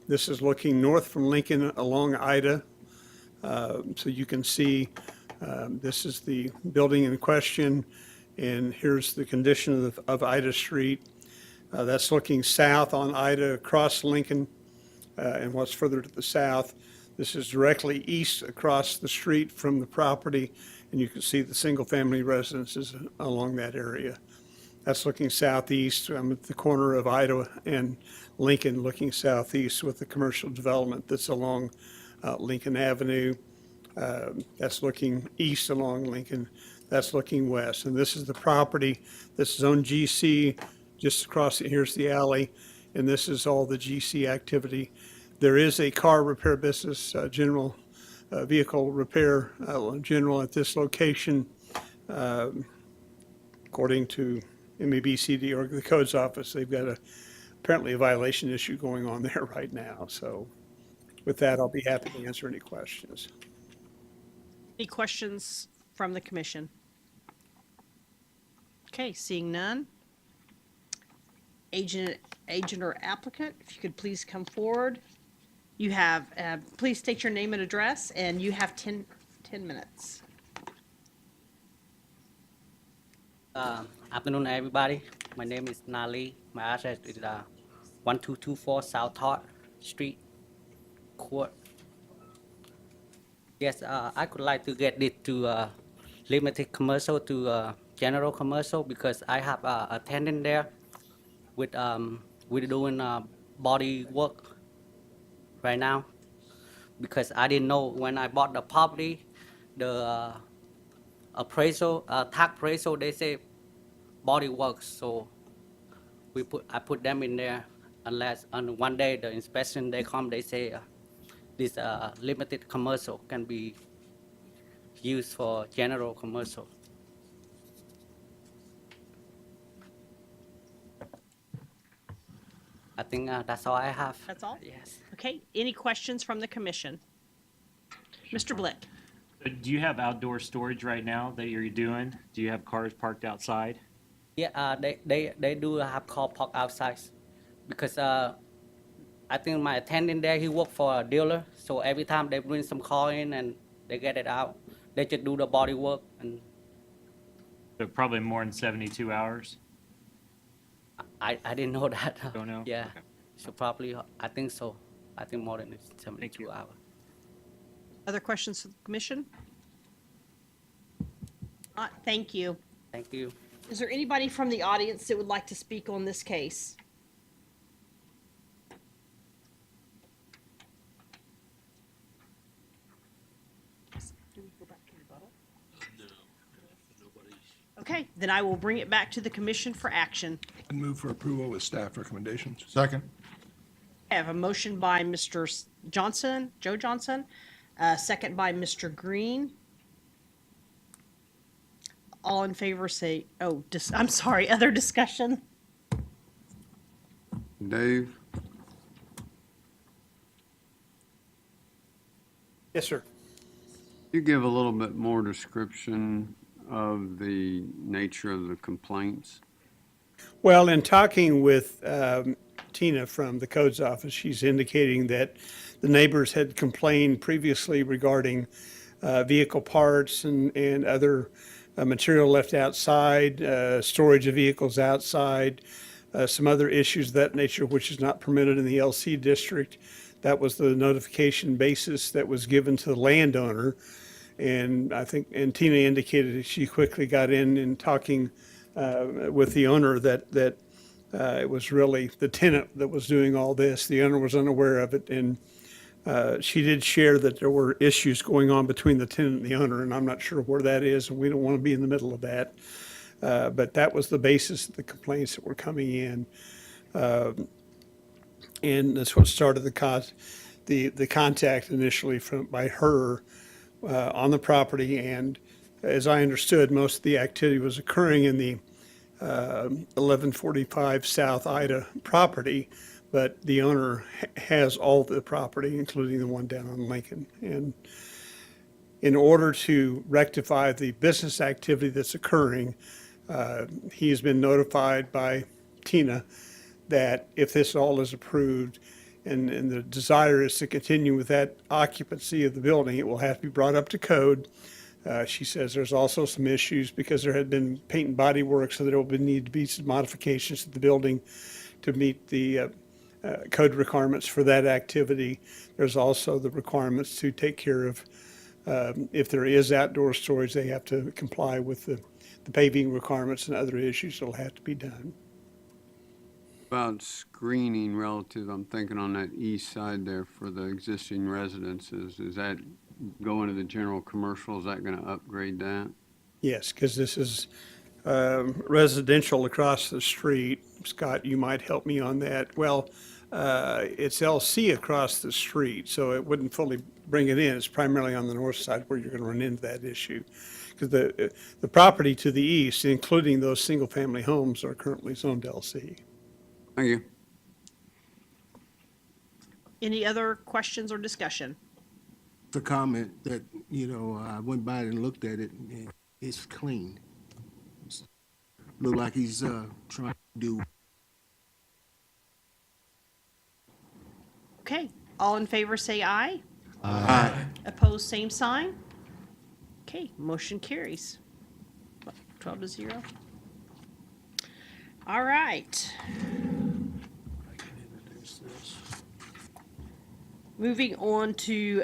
This is looking north from Lincoln along Ida. So you can see this is the building in question, and here's the condition of Ida Street. That's looking south on Ida across Lincoln, and what's further to the south. This is directly east across the street from the property, and you can see the single-family residences along that area. That's looking southeast. I'm at the corner of Ida and Lincoln, looking southeast with the commercial development that's along Lincoln Avenue. That's looking east along Lincoln. That's looking west. And this is the property. This is on GC. Just across it, here's the alley. And this is all the GC activity. There is a car repair business, general vehicle repair general at this location. According to MAPC or the codes office, they've got apparently a violation issue going on there right now. So with that, I'll be happy to answer any questions. Any questions from the commission? Okay, seeing none. agent or applicant, if you could please come forward. You have, please state your name and address, and you have 10 minutes. Afternoon, everybody. My name is Nali. My address is 1224 South Todd Street, Court. Yes, I could like to get this to limited commercial to general commercial because I have a tenant there with we're doing body work right now. Because I didn't know when I bought the property, the appraisal, tax appraisal, they say body works, so I put them in there unless on one day the inspection they come, they say this limited commercial can be used for general commercial. I think that's all I have. That's all? Yes. Okay, any questions from the commission? Mr. Blick? Do you have outdoor storage right now that you're doing? Do you have cars parked outside? Yeah, they do have car park outside because I think my attendant there, he worked for a dealer, so every time they bring some car in and they get it out, they just do the body work. And So probably more than 72 hours? I didn't know that. Don't know? Yeah, Okay. so probably, I think so. I think more than 72 hours. Other questions for the commission? Thank you. Thank you. Is there anybody from the audience that would like to speak on this case? Okay, then I will bring it back to the commission for action. And move for approval with staff recommendations. Second. I have a motion by Mr. Johnson, Joe Johnson, second by Mr. Green. All in favor say, I'm sorry, other discussion? Dave? Yes, sir. You give a little bit more description of the nature of the complaints? Well, in talking with Tina from the codes office, she's indicating that the neighbors had complained previously regarding vehicle parts and other material left outside, storage of vehicles outside, some other issues of that nature, which is not permitted in the LC district. That was the notification basis that was given to the landowner. And I think, and Tina indicated that she quickly got in talking with the owner that it was really the tenant that was doing all this. The owner was unaware of it. And she did share that there were issues going on between the tenant and the owner, and I'm not sure where that is, and we don't want to be in the middle of that. But that was the basis of the complaints that were coming in. And that's what started the contact initially by her on the property. And as I understood, most of the activity was occurring in the 1145 South Ida property, but the owner has all the property, including the one down on Lincoln. And in order to rectify the business activity that's occurring, he has been notified by Tina that if this all is approved and the desire is to continue with that occupancy of the building, it will have to be brought up to code. She says there's also some issues because there had been paint and body work, so there will need to be some modifications to the building to meet the code requirements for that activity. There's also the requirements to take care of, if there is outdoor storage, they have to comply with the paving requirements and other issues that'll have to be done. About screening relative, I'm thinking on that east side there for the existing residences, is that going to the general commercial? Is that going to upgrade that? Yes, because this is residential across the street. Scott, you might help me on that. Well, it's LC across the street, so it wouldn't fully bring it in. It's primarily on the north side where you're going to run into that issue. Because the property to the east, including those single-family homes, are currently zoned LC. Thank you. Any other questions or discussion? The comment that, I went by and looked at it, and it's clean. Look like he's trying to do Okay, all in favor say aye. Aye. Opposed, same sign. Okay, motion carries. 12-0. All right. Moving on to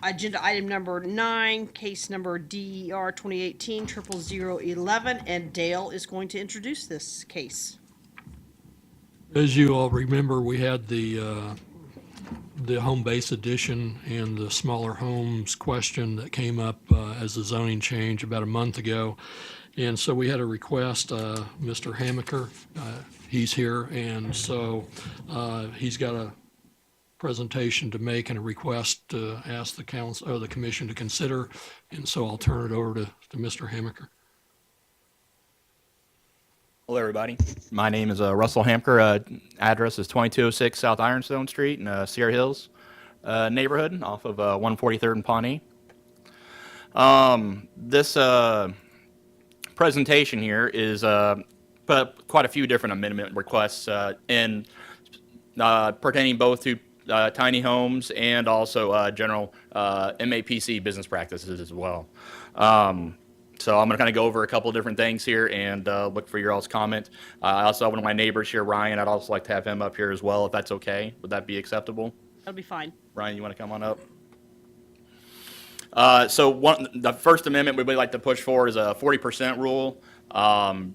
agenda item number 9, case number DER 2018-00011, and Dale is going to introduce this case. As you all remember, we had the home base addition and the smaller homes question that came up as a zoning change about a month ago. And so we had a request, Mr. Hamaker, he's here, and so he's got a presentation to make and a request to ask the council or the commission to consider. And so I'll turn it over to Mr. Hamaker. Hello, everybody. My name is Russell Hamker. Address is 2206 South Ironstone Street in Sierra Hills neighborhood off of 143rd and Pawnee. This presentation here is quite a few different amendment requests pertaining both to tiny homes and also general MAPC business practices as well. So I'm going to kind of go over a couple of different things here and look for your all's comment. I also have one of my neighbors here, Ryan. I'd also like to have him up here as well, if that's okay. Would that be acceptable? That'll be fine. Ryan, you want to come on up? The first amendment we'd like to push for is a 40% rule.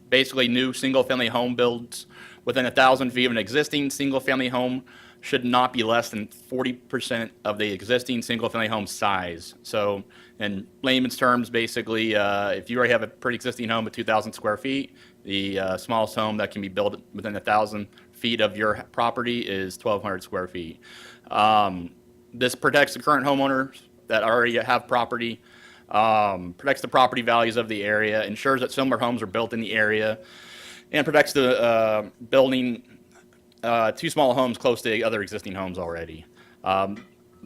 Basically, new single-family home builds within 1,000 feet of an existing single-family home should not be less than 40% of the existing single-family home size. So in layman's terms, basically, if you already have a pre-existing home of 2,000 square feet, the smallest home that can be built within 1,000 feet of your property is 1,200 square feet. This protects the current homeowners that already have property, protects the property values of the area, ensures that similar homes are built in the area, and protects the building two small homes close to other existing homes already.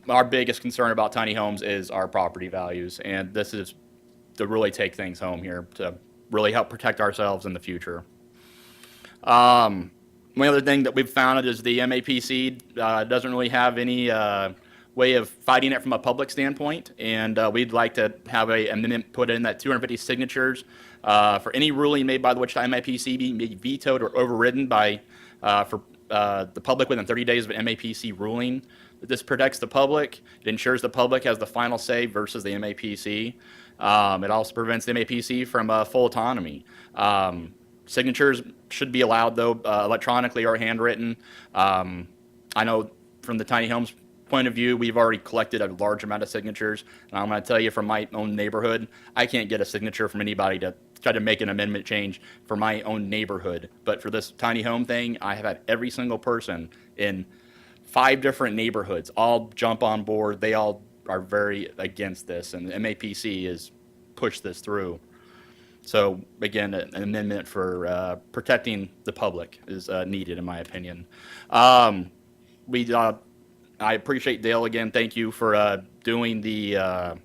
Our biggest concern about tiny homes is our property values, and this is to really take things home here to really help protect ourselves in the future. One other thing that we've found is the MAPC doesn't really have any way of fighting it from a public standpoint, and we'd like to have an amendment put in that 250 signatures for any ruling made by the Wichita MAPC be vetoed or overridden by for the public within 30 days of an MAPC ruling. This protects the public. It ensures the public has the final say versus the MAPC. It also prevents the MAPC from full autonomy. Signatures should be allowed, though, electronically or handwritten. I know from the tiny homes point of view, we've already collected a large amount of signatures, and I'm going to tell you from my own neighborhood, I can't get a signature from anybody to try to make an amendment change for my own neighborhood. But for this tiny home thing, I have had every single person in 5 different neighborhoods all jump on board. They all are very against this, and the MAPC has pushed this through. So again, an amendment for protecting the public is needed, in my opinion. I appreciate Dale again. Thank you for doing the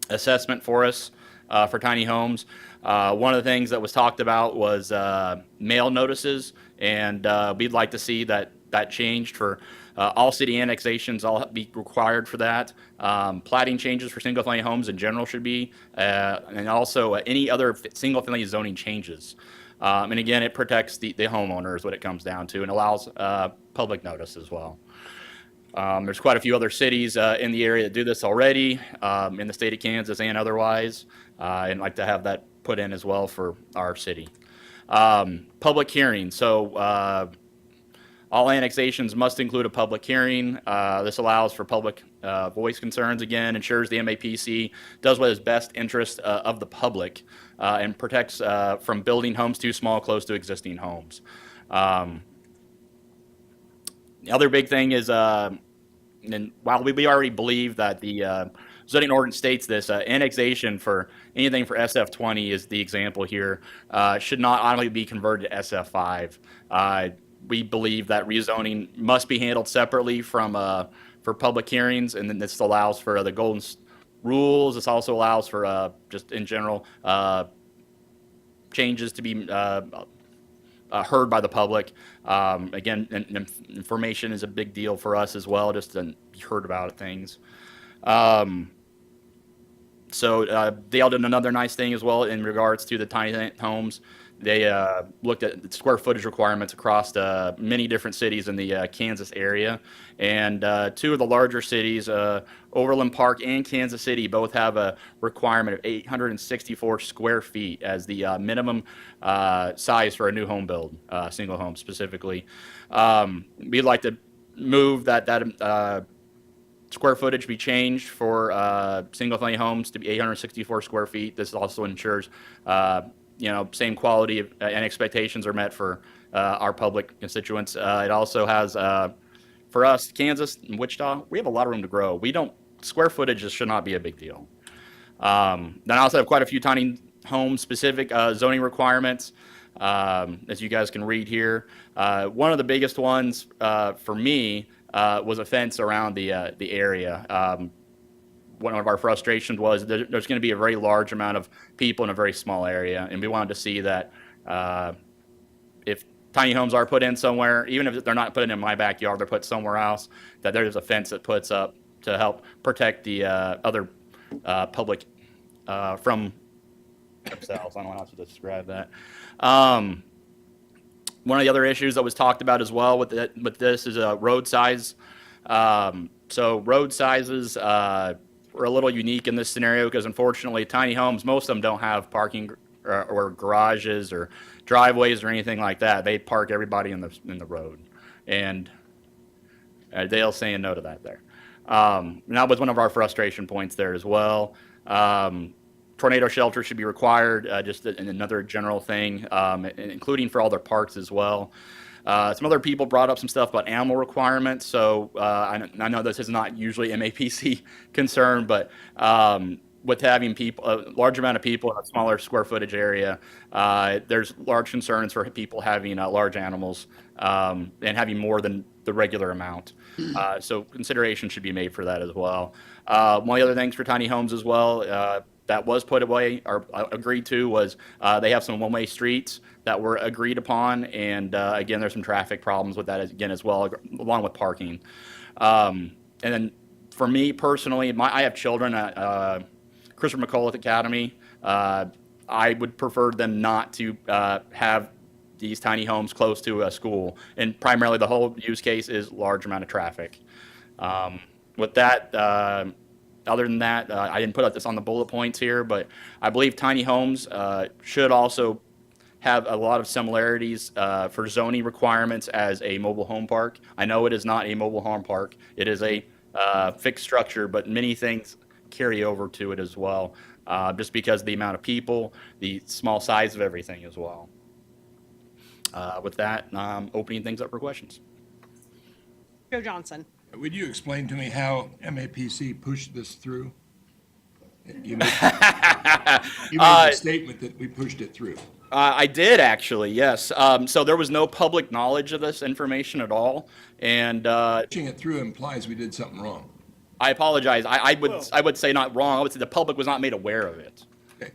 assessment for us for tiny homes. One of the things that was talked about was mail notices, and we'd like to see that changed for all city annexations. All be required for that. Platting changes for single-family homes in general should be, and also any other single-family zoning changes. And again, it protects the homeowner is what it comes down to, and allows public notice as well. There's quite a few other cities in the area that do this already, in the state of Kansas and otherwise, and like to have that put in as well for our city. Public hearing. So all annexations must include a public hearing. This allows for public voice concerns again, ensures the MAPC does what is best interest of the public, and protects from building homes too small close to existing homes. The other big thing is, and while we already believe that the zoning ordinance states this, annexation for anything for SF20 is the example here, should not automatically be converted to SF5. We believe that rezoning must be handled separately from for public hearings, and then this allows for the golden rules. This also allows for just in general changes to be heard by the public. Again, information is a big deal for us as well, just to be heard about things. So Dale did another nice thing as well in regards to the tiny homes. They looked at the square footage requirements across many different cities in the Kansas area. And two of the larger cities, Overland Park and Kansas City, both have a requirement of 864 square feet as the minimum size for a new home build, single home specifically. We'd like to move that square footage be changed for single-family homes to be 864 square feet. This also ensures, same quality and expectations are met for our public constituents. It also has, for us, Kansas and Wichita, we have a lot of room to grow. Square footage just should not be a big deal. Then I also have quite a few tiny home-specific zoning requirements, as you guys can read here. One of the biggest ones for me was a fence around the area. One of our frustrations was there's going to be a very large amount of people in a very small area, and we wanted to see that if tiny homes are put in somewhere, even if they're not put in my backyard, they're put somewhere else, that there's a fence that puts up to help protect the other public from themselves. I don't know how to describe that. One of the other issues that was talked about as well with this is road size. So road sizes are a little unique in this scenario because unfortunately tiny homes, most of them don't have parking or garages or driveways or anything like that. They park everybody in the road. And Dale's saying no to that there. And that was one of our frustration points there as well. Tornado shelter should be required, just another general thing, including for all their parks as well. Some other people brought up some stuff about animal requirements. So I know this is not usually MAPC concern, but with having a large amount of people in a smaller square footage area, there's large concerns for people having large animals and having more than the regular amount. So consideration should be made for that as well. One of the other things for tiny homes as well, that was put away or agreed to was they have some one-way streets that were agreed upon, and again, there's some traffic problems with that as well, along with parking. And then for me personally, I have children at Christopher McCullough Academy. I would prefer them not to have these tiny homes close to a school, and primarily the whole use case is large amount of traffic. With that, other than that, I didn't put this on the bullet points here, but I believe tiny homes should also have a lot of similarities for zoning requirements as a mobile home park. I know it is not a mobile home park. It is a fixed structure, but many things carry over to it as well, just because of the amount of people, the small size of everything as well. With that, I'm opening things up for questions. Joe Johnson. Would you explain to me how MAPC pushed this through? You made the statement that we pushed it through. I did actually, yes. So there was no public knowledge of this information at all, and pushing it through implies we did something wrong. I apologize. I would say not wrong. I would say the public was not made aware of it. Okay.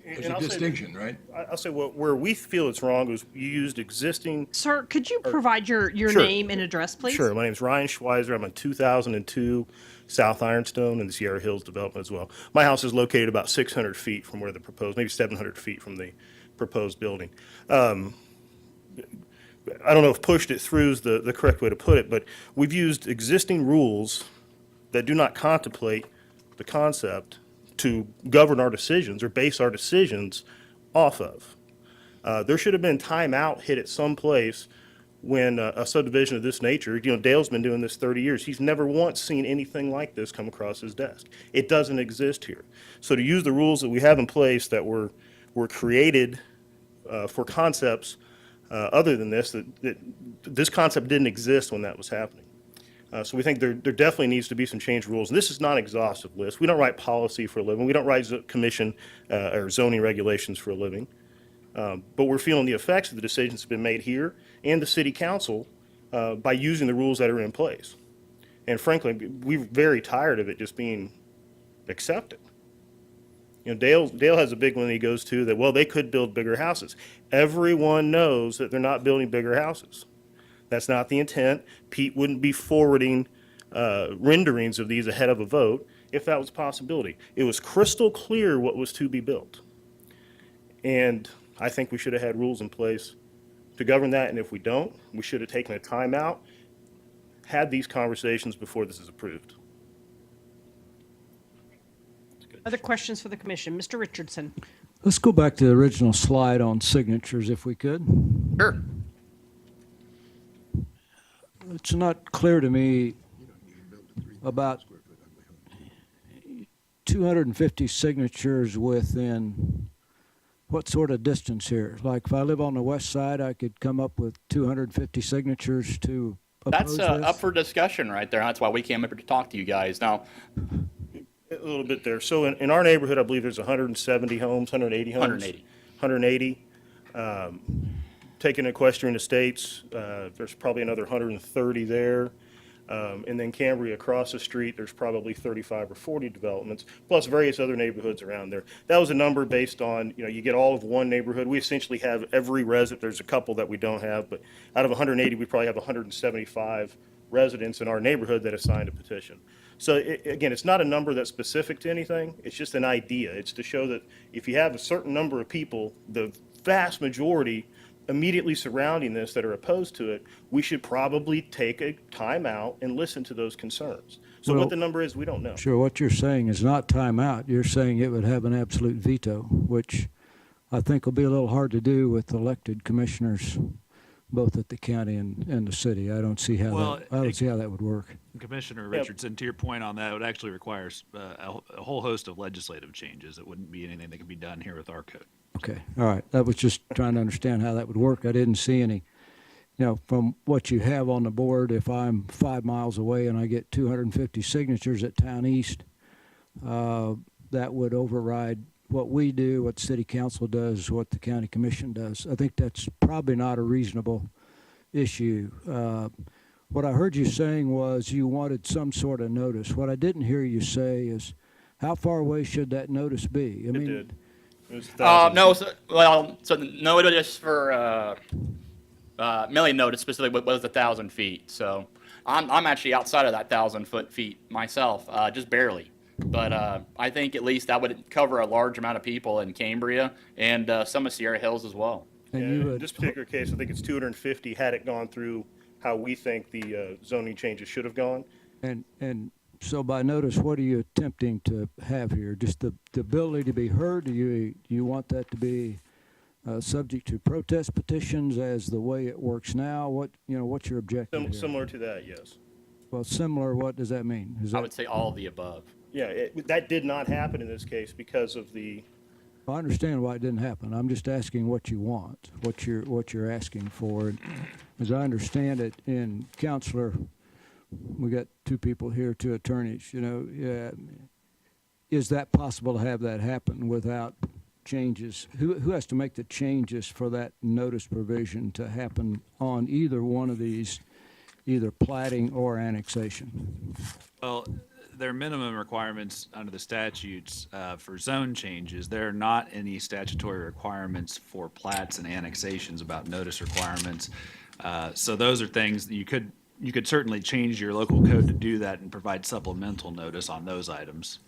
There's a distinction, right? I'll say where we feel it's wrong is you used existing. Sir, could you provide your Sure. name and address, please? Sure. My name is Ryan Schweizer. I'm on 2002 South Ironstone in the Sierra Hills development as well. My house is located about 600 feet from where the proposed, maybe 700 feet from the proposed building. I don't know if pushed it through is the correct way to put it, but we've used existing rules that do not contemplate the concept to govern our decisions or base our decisions off of. There should have been time out hit at some place when a subdivision of this nature, Dale's been doing this 30 years. He's never once seen anything like this come across his desk. It doesn't exist here. So to use the rules that we have in place that were created for concepts other than this, that this concept didn't exist when that was happening. So we think there definitely needs to be some change rules. And this is not an exhaustive list. We don't write policy for a living. We don't write commission or zoning regulations for a living. But we're feeling the effects of the decisions that have been made here and the city council by using the rules that are in place. And frankly, we're very tired of it just being accepted. You know, Dale has a big one that he goes to that, well, they could build bigger houses. Everyone knows that they're not building bigger houses. That's not the intent. Pete wouldn't be forwarding renderings of these ahead of a vote if that was a possibility. It was crystal clear what was to be built. And I think we should have had rules in place to govern that, and if we don't, we should have taken a timeout, had these conversations before this is approved. Other questions for the commission? Mr. Richardson? Let's go back to the original slide on signatures if we could. Sure. It's not clear to me about 250 signatures within what sort of distance here? Like if I live on the west side, I could come up with 250 signatures to oppose That's this? up for discussion right there. That's why we came up here to talk to you guys. Now, A little bit there. So in our neighborhood, I believe there's 170 homes, 180 homes? 180. 180. Taking equestrian estates, there's probably another 130 there. And then Cambria across the street, there's probably 35 or 40 developments, plus various other neighborhoods around there. That was a number based on, you know, you get all of one neighborhood. We essentially have every resident, there's a couple that we don't have, but out of 180, we probably have 175 residents in our neighborhood that have signed a petition. So again, it's not a number that's specific to anything. It's just an idea. It's to show that if you have a certain number of people, the vast majority immediately surrounding this that are opposed to it, we should probably take a time out and listen to those concerns. So Well, what the number is, we don't know. Sure, what you're saying is not timeout. You're saying it would have an absolute veto, which I think will be a little hard to do with elected commissioners, both at the county and the city. I don't see how that would work. Commissioner Richardson, to your point on that, it would actually require a whole host of legislative changes. It wouldn't be anything that could be done here with our code. Okay, all right. I was just trying to understand how that would work. I didn't see any, you know, from what you have on the board, if I'm 5 miles away and I get 250 signatures at Town East, that would override what we do, what city council does, what the county commission does. I think that's probably not a reasonable issue. What I heard you saying was you wanted some sort of notice. What I didn't hear you say is how far away should that notice be? I mean, It did. It was thousands. no, so no notice for, million notice specifically was 1,000 feet. So I'm actually outside of that 1,000 feet myself, just barely. But I think at least that would cover a large amount of people in Cambria and some of Sierra Hills as well. Yeah, in this particular case, I think it's 250 had it gone through how we think the zoning changes should have gone. And so by notice, what are you attempting to have here? Just the ability to be heard? Do you want that to be subject to protest petitions as the way it works now? What's your objective here? Similar to that, yes. Well, similar, what does that mean? I would say all of the above. Yeah, that did not happen in this case because of the. I understand why it didn't happen. I'm just asking what you want, what you're asking for. And as I understand it, in Counselor, we got two people here, two attorneys. You know, is that possible to have that happen without changes? Who has to make the changes for that notice provision to happen on either one of these, either plating or annexation? Well, there are minimum requirements under the statutes for zone changes. There are not any statutory requirements for plats and annexations about notice requirements. So those are things that you could certainly change your local code to do that and provide supplemental notice on those items.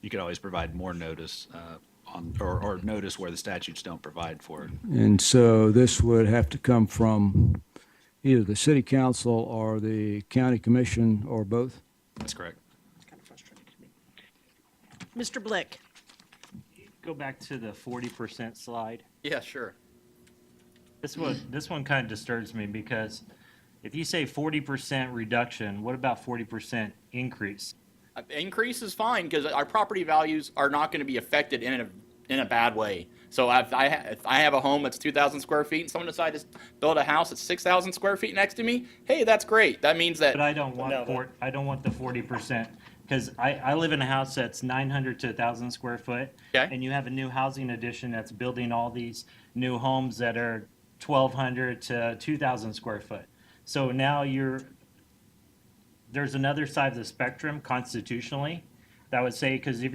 You could always provide more notice or notice where the statutes don't provide for it. And so this would have to come from either the city council or the county commission or both? That's correct. Mr. Blick? Go back to the 40% slide. Yeah, sure. This one kind of disturbs me because if you say 40% reduction, what about 40% increase? Increase is fine because our property values are not going to be affected in a bad way. So if I have a home that's 2,000 square feet and someone decides to build a house that's 6,000 square feet next to me, hey, that's great. That means that. But I don't want the 40%. Because I live in a house that's 900 to 1,000 square foot, Okay. and you have a new housing addition that's building all these new homes that are 1,200 to 2,000 square foot. So now there's another side of the spectrum constitutionally that would say, because if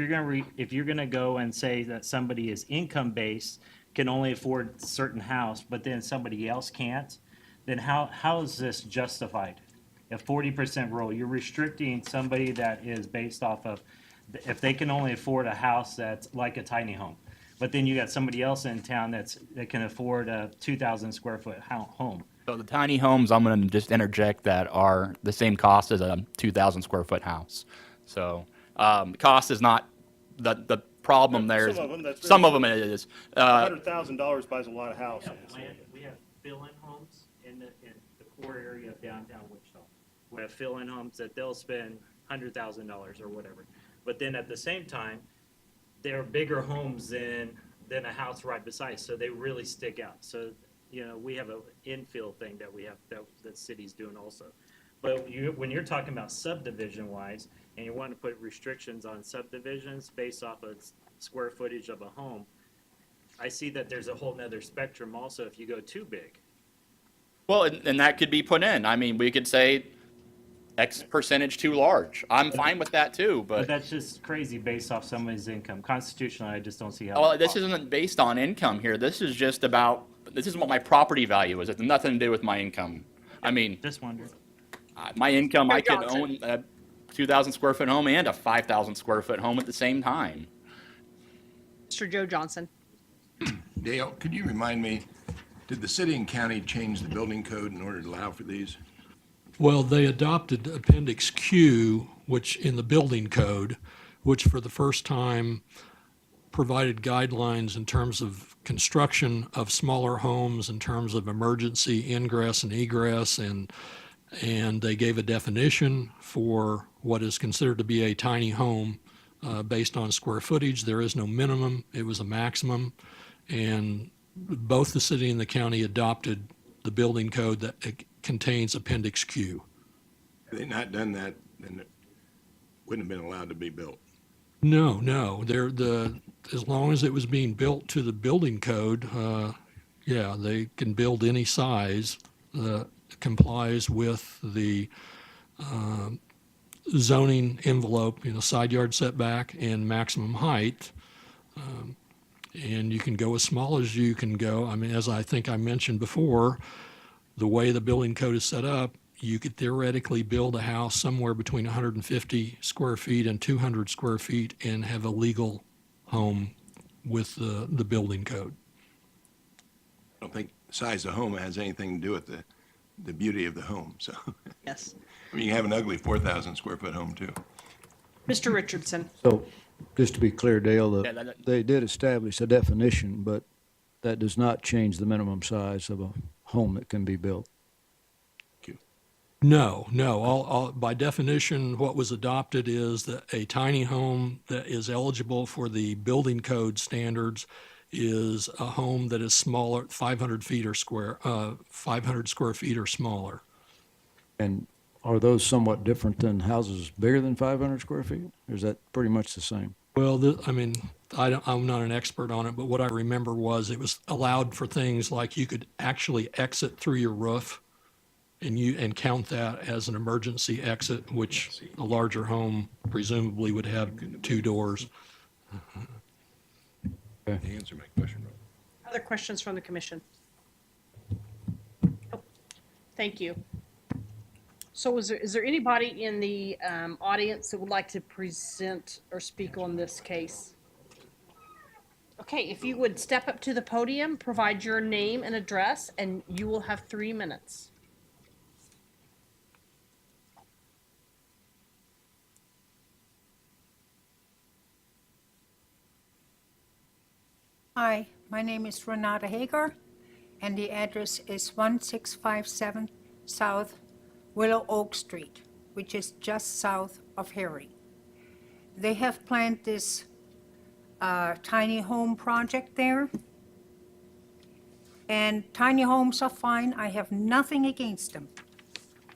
you're gonna go and say that somebody is income-based, can only afford a certain house, but then somebody else can't, then how is this justified? A 40% rule, you're restricting somebody that is based off of, if they can only afford a house that's like a tiny home. But then you got somebody else in town that can afford a 2,000 square foot home. So the tiny homes, I'm going to just interject, that are the same cost as a 2,000 square foot house. So cost is not the problem there. Some of them, that's Some of very them it is. $100,000 buys a lot of houses. We have fill-in homes in the core area of downtown Wichita. We have fill-in homes that they'll spend $100,000 or whatever. But then at the same time, they're bigger homes than a house right beside, so they really stick out. So, we have an infill thing that we have, that the city's doing also. But when you're talking about subdivision-wise, and you want to put restrictions on subdivisions based off of square footage of a home, I see that there's a whole nother spectrum also if you go too big. Well, and that could be put in. I mean, we could say X percentage too large. I'm fine with that too, But but, that's just crazy based off somebody's income. Constitutionally, I just don't see how. well, this isn't based on income here. This is just about, this is what my property value is. It has nothing to do with my income. I mean, Just wondering. my income, I could Johnson. own a 2,000 square foot home and a 5,000 square foot home at the same time. Mr. Joe Johnson. Dale, could you remind me, did the city and county change the building code in order to allow for these? Well, they adopted Appendix Q, which in the building code, which for the first time provided guidelines in terms of construction of smaller homes, in terms of emergency ingress and egress, and they gave a definition for what is considered to be a tiny home based on square footage. There is no minimum, it was a maximum. And both the city and the county adopted the building code that contains Appendix Q. Had they not done that, then it wouldn't have been allowed to be built. No, as long as it was being built to the building code, yeah, they can build any size that complies with the zoning envelope, side yard setback and maximum height. And you can go as small as you can go. I mean, as I think I mentioned before, the way the building code is set up, you could theoretically build a house somewhere between 150 square feet and 200 square feet and have a legal home with the building code. I don't think the size of the home has anything to do with the beauty of the home, so. Yes. I mean, you can have an ugly 4,000 square foot home too. Mr. Richardson. So, just to be clear, Dale, Yeah, that- they did establish a definition, but that does not change the minimum size of a home that can be built. No, all, by definition, what was adopted is that a tiny home that is eligible for the building code standards is a home that is smaller, 500 square feet or smaller. And are those somewhat different than houses bigger than 500 square feet? Or is that pretty much the same? Well, I'm not an expert on it, but what I remember was it was allowed for things like you could actually exit through your roof and count that as an emergency exit, which a larger home presumably would have 2 doors. You answered my question, Rob. Other questions from the commission? Oh, thank you. So is there anybody in the audience that would like to present or speak on this case? Okay, if you would step up to the podium, provide your name and address, and you will have 3 minutes. Hi, my name is Renata Hager, and the address is 1657 South Willow Oak Street, which is just south of Harry. They have planned this tiny home project there, and tiny homes are fine. I have nothing against them.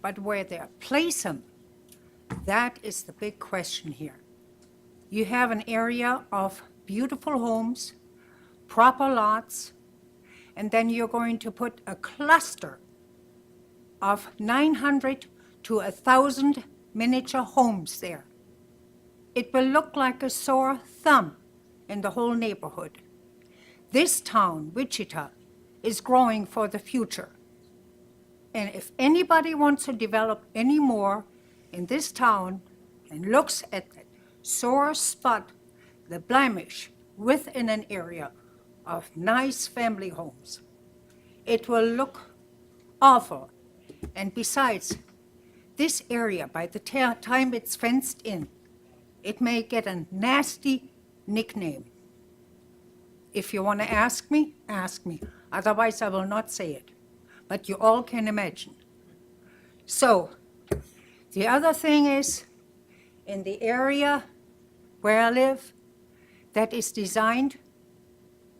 But where they place them, that is the big question here. You have an area of beautiful homes, proper lots, and then you're going to put a cluster of 900 to 1,000 miniature homes there. It will look like a sore thumb in the whole neighborhood. This town, Wichita, is growing for the future. And if anybody wants to develop any more in this town and looks at the sore spot, the blemish within an area of nice family homes, it will look awful. And besides, this area, by the time it's fenced in, it may get a nasty nickname. If you want to ask me, ask me. Otherwise, I will not say it. But you all can imagine. So, the other thing is, in the area where I live, that is designed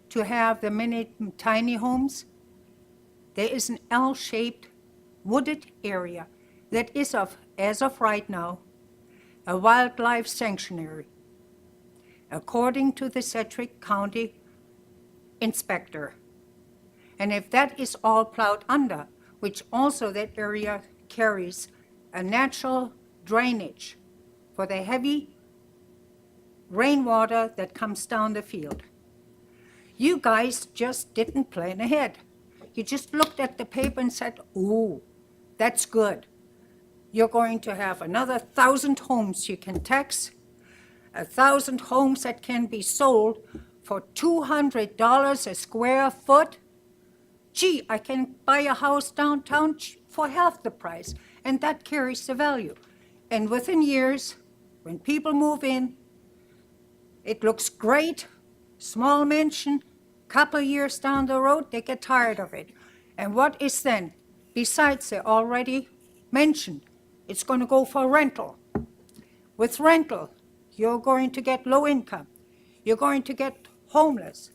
to have the many tiny homes, there is an L-shaped wooded area that is, as of right now, a wildlife sanctuary, according to the Sedgwick County inspector. And if that is all plowed under, which also that area carries a natural drainage for the heavy rainwater that comes down the field. You guys just didn't plan ahead. You just looked at the paper and said, ooh, that's good. You're going to have another 1,000 homes you can tax, 1,000 homes that can be sold for $200 a square foot. Gee, I can buy a house downtown for half the price, and that carries the value. And within years, when people move in, it looks great, small mansion, couple years down the road, they get tired of it. And what is then? Besides, they already mentioned, it's going to go for rental. With rental, you're going to get low income. You're going to get homeless.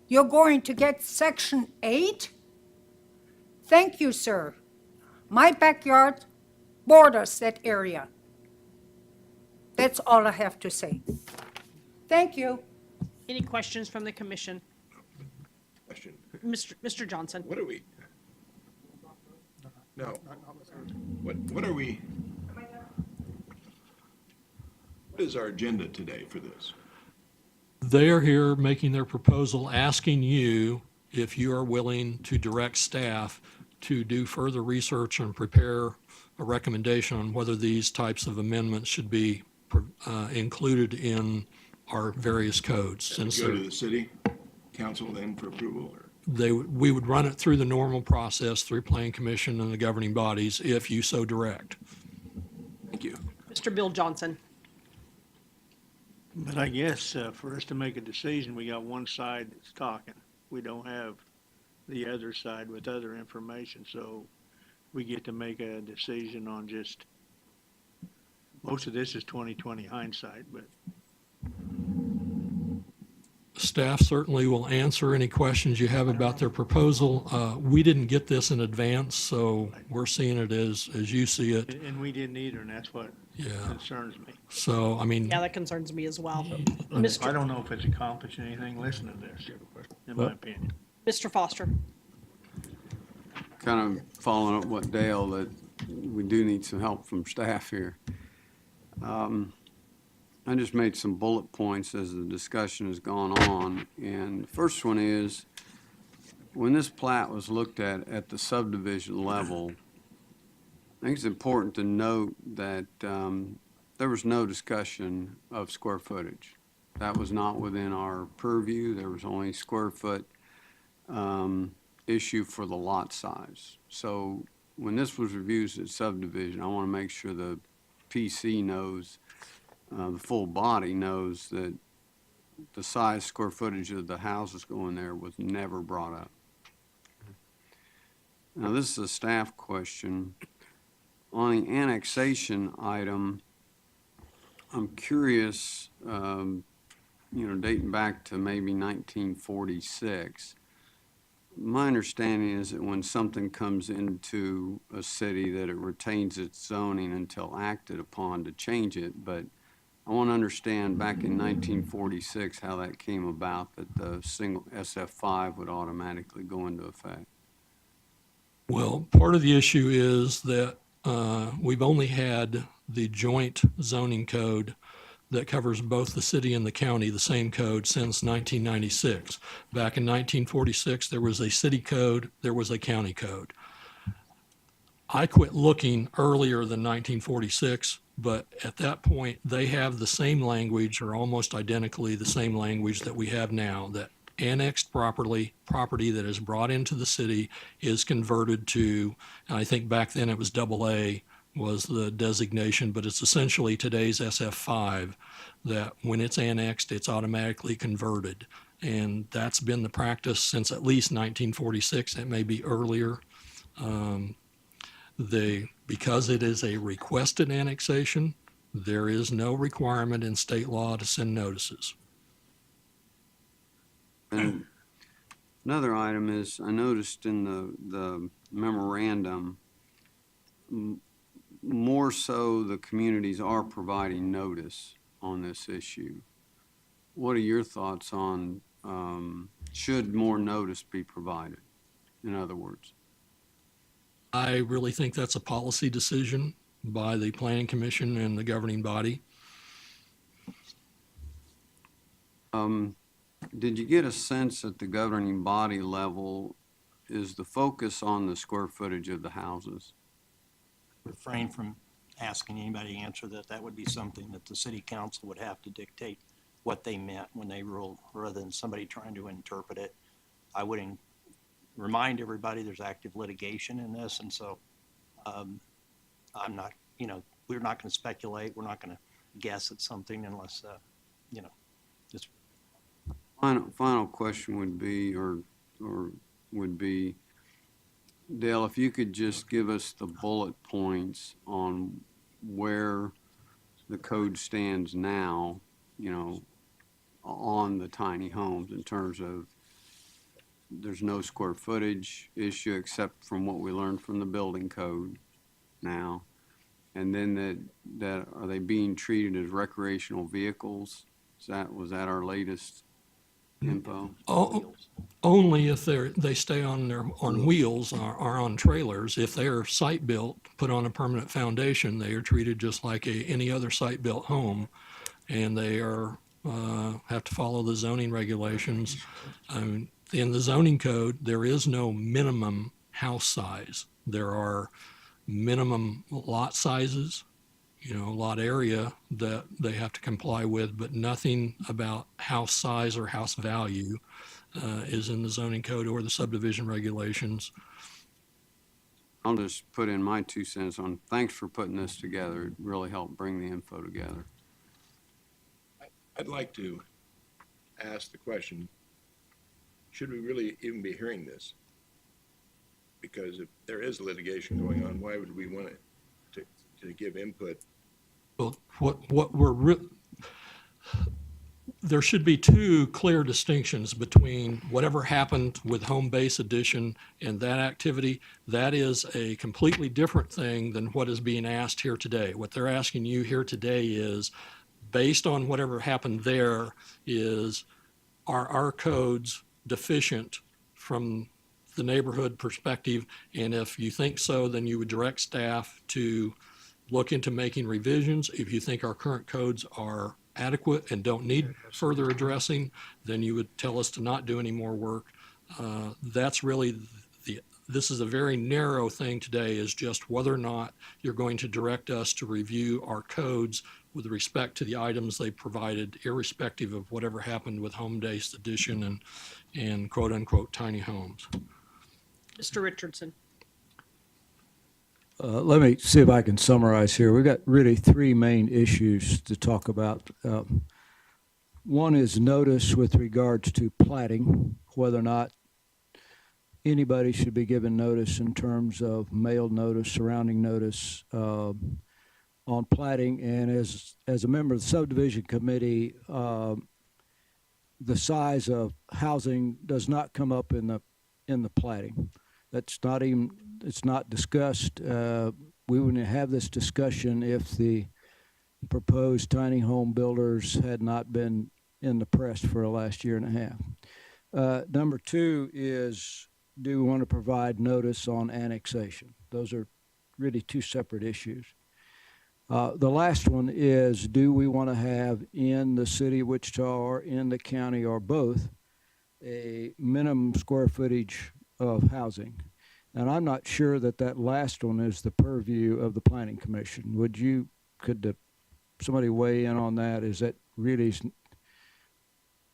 You're going to get Section 8? Thank you, sir. My backyard borders that area. That's all I have to say. Thank you. Any questions from the commission? Question. Mr. Johnson? What are we? No. What are we? What is our agenda today for this? They are here making their proposal, asking you if you are willing to direct staff to do further research and prepare a recommendation on whether these types of amendments should be included in our various codes. Since Go to the city council then for approval, or? we would run it through the normal process, through Plan Commission and the governing bodies, if you so direct. Thank you. Mr. Bill Johnson? But I guess for us to make a decision, we got one side that's talking. We don't have the other side with other information, so we get to make a decision on just, most of this is 20/20 hindsight, but Staff certainly will answer any questions you have about their proposal. We didn't get this in advance, so we're seeing it as you see it. and we didn't either, and that's what concerns me. So, I mean, Yeah, that concerns me as well. I don't know if it's accomplishing anything, listen to this, in my opinion. Mr. Foster? Kind of following up what Dale, that we do need some help from staff here. I just made some bullet points as the discussion has gone on, and the first one is, when this plat was looked at the subdivision level, I think it's important to note that there was no discussion of square footage. That was not within our purview. There was only square foot issue for the lot size. So when this was reviewed at subdivision, I want to make sure the PC knows, the full body knows that the size, square footage of the houses going there was never brought up. Now, this is a staff question. On the annexation item, I'm curious, dating back to maybe 1946, my understanding is that when something comes into a city that it retains its zoning until acted upon to change it, but I want to understand back in 1946 how that came about, that the single SF5 would automatically go into effect. well, part of the issue is that we've only had the joint zoning code that covers both the city and the county, the same code since 1996. Back in 1946, there was a city code, there was a county code. I quit looking earlier than 1946, but at that point, they have the same language or almost identically the same language that we have now, that annexed property that is brought into the city is converted to, and I think back then it was AA was the designation, but it's essentially today's SF5, that when it's annexed, it's automatically converted. And that's been the practice since at least 1946. It may be earlier. Because it is a requested annexation, there is no requirement in state law to send notices. And another item is, I noticed in the memorandum, more so the communities are providing notice on this issue. What are your thoughts on, should more notice be provided, in other words? I really think that's a policy decision by the Planning Commission and the governing body. Did you get a sense at the governing body level, is the focus on the square footage of the houses? Refrain from asking anybody to answer that. That would be something that the city council would have to dictate what they meant when they ruled, rather than somebody trying to interpret it. I would remind everybody there's active litigation in this, and so I'm not, we're not going to speculate. We're not going to guess at something unless, just. Final question would be, or would be, Dale, if you could just give us the bullet points on where the code stands now, on the tiny homes in terms of there's no square footage issue except from what we learned from the building code now. And then that are they being treated as recreational vehicles? Was that our latest info? Only if they stay on wheels or on trailers. If they're site built, put on a permanent foundation, they are treated just like any other site built home, and they are have to follow the zoning regulations. In the zoning code, there is no minimum house size. There are minimum lot sizes, lot area that they have to comply with, but nothing about house size or house value is in the zoning code or the subdivision regulations. I'll just put in my 2 cents on, thanks for putting this together. It really helped bring the info together. I'd like to ask the question, should we really even be hearing this? Because if there is litigation going on, why would we want to give input? Well, there should be two clear distinctions between whatever happened with home base addition and that activity. That is a completely different thing than what is being asked here today. What they're asking you here today is, based on whatever happened there, are our codes deficient from the neighborhood perspective? And if you think so, then you would direct staff to look into making revisions. If you think our current codes are adequate and don't need further addressing, then you would tell us to not do any more work. That's really this is a very narrow thing today, is just whether or not you're going to direct us to review our codes with respect to the items they provided, irrespective of whatever happened with home-based addition and quote-unquote tiny homes. Mr. Richardson. Let me see if I can summarize here. We've got really three main issues to talk about. One is notice with regards to platting, whether or not anybody should be given notice in terms of mailed notice, surrounding notice on platting. And as a member of the subdivision committee, the size of housing does not come up in the platting. That's not even, it's not discussed. We wouldn't have this discussion if the proposed tiny home builders had not been in the press for the last year and a half. Number two is, do we want to provide notice on annexation? Those are really two separate issues. The last one is, do we want to have in the city of Wichita or in the county or both a minimum square footage of housing? And I'm not sure that that last one is the purview of the Planning Commission. Could somebody weigh in on that? Is that really,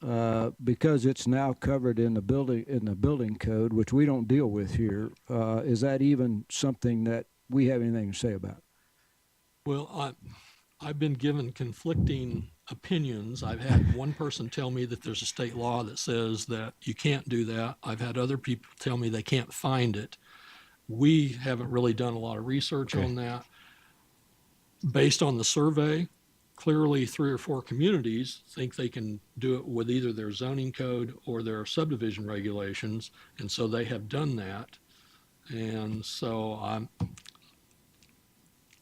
because it's now covered in the building code, which we don't deal with here, is that even something that we have anything to say about? Well, I've been given conflicting opinions. I've had one person tell me that there's a state law that says that you can't do that. I've had other people tell me they can't find it. We haven't really done a lot of research on that. Based on the survey, clearly 3 or 4 communities think they can do it with either their zoning code or their subdivision regulations, and so they have done that. And so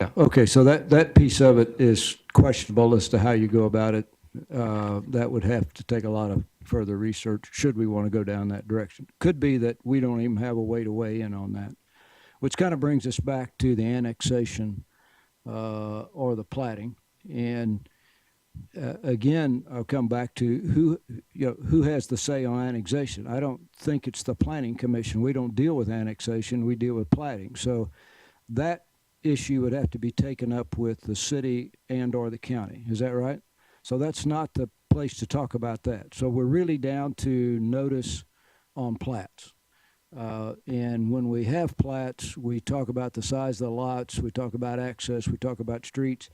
Yeah, okay, so that piece of it is questionable as to how you go about it. That would have to take a lot of further research, should we want to go down that direction. Could be that we don't even have a way to weigh in on that, which kind of brings us back to the annexation or the platting. And again, I'll come back to who has the say on annexation. I don't think it's the Planning Commission. We don't deal with annexation, we deal with platting. So that issue would have to be taken up with the city and or the county. Is that right? So that's not the place to talk about that. So we're really down to notice on plats. And when we have plats, we talk about the size of the lots, we talk about access, we talk about streets.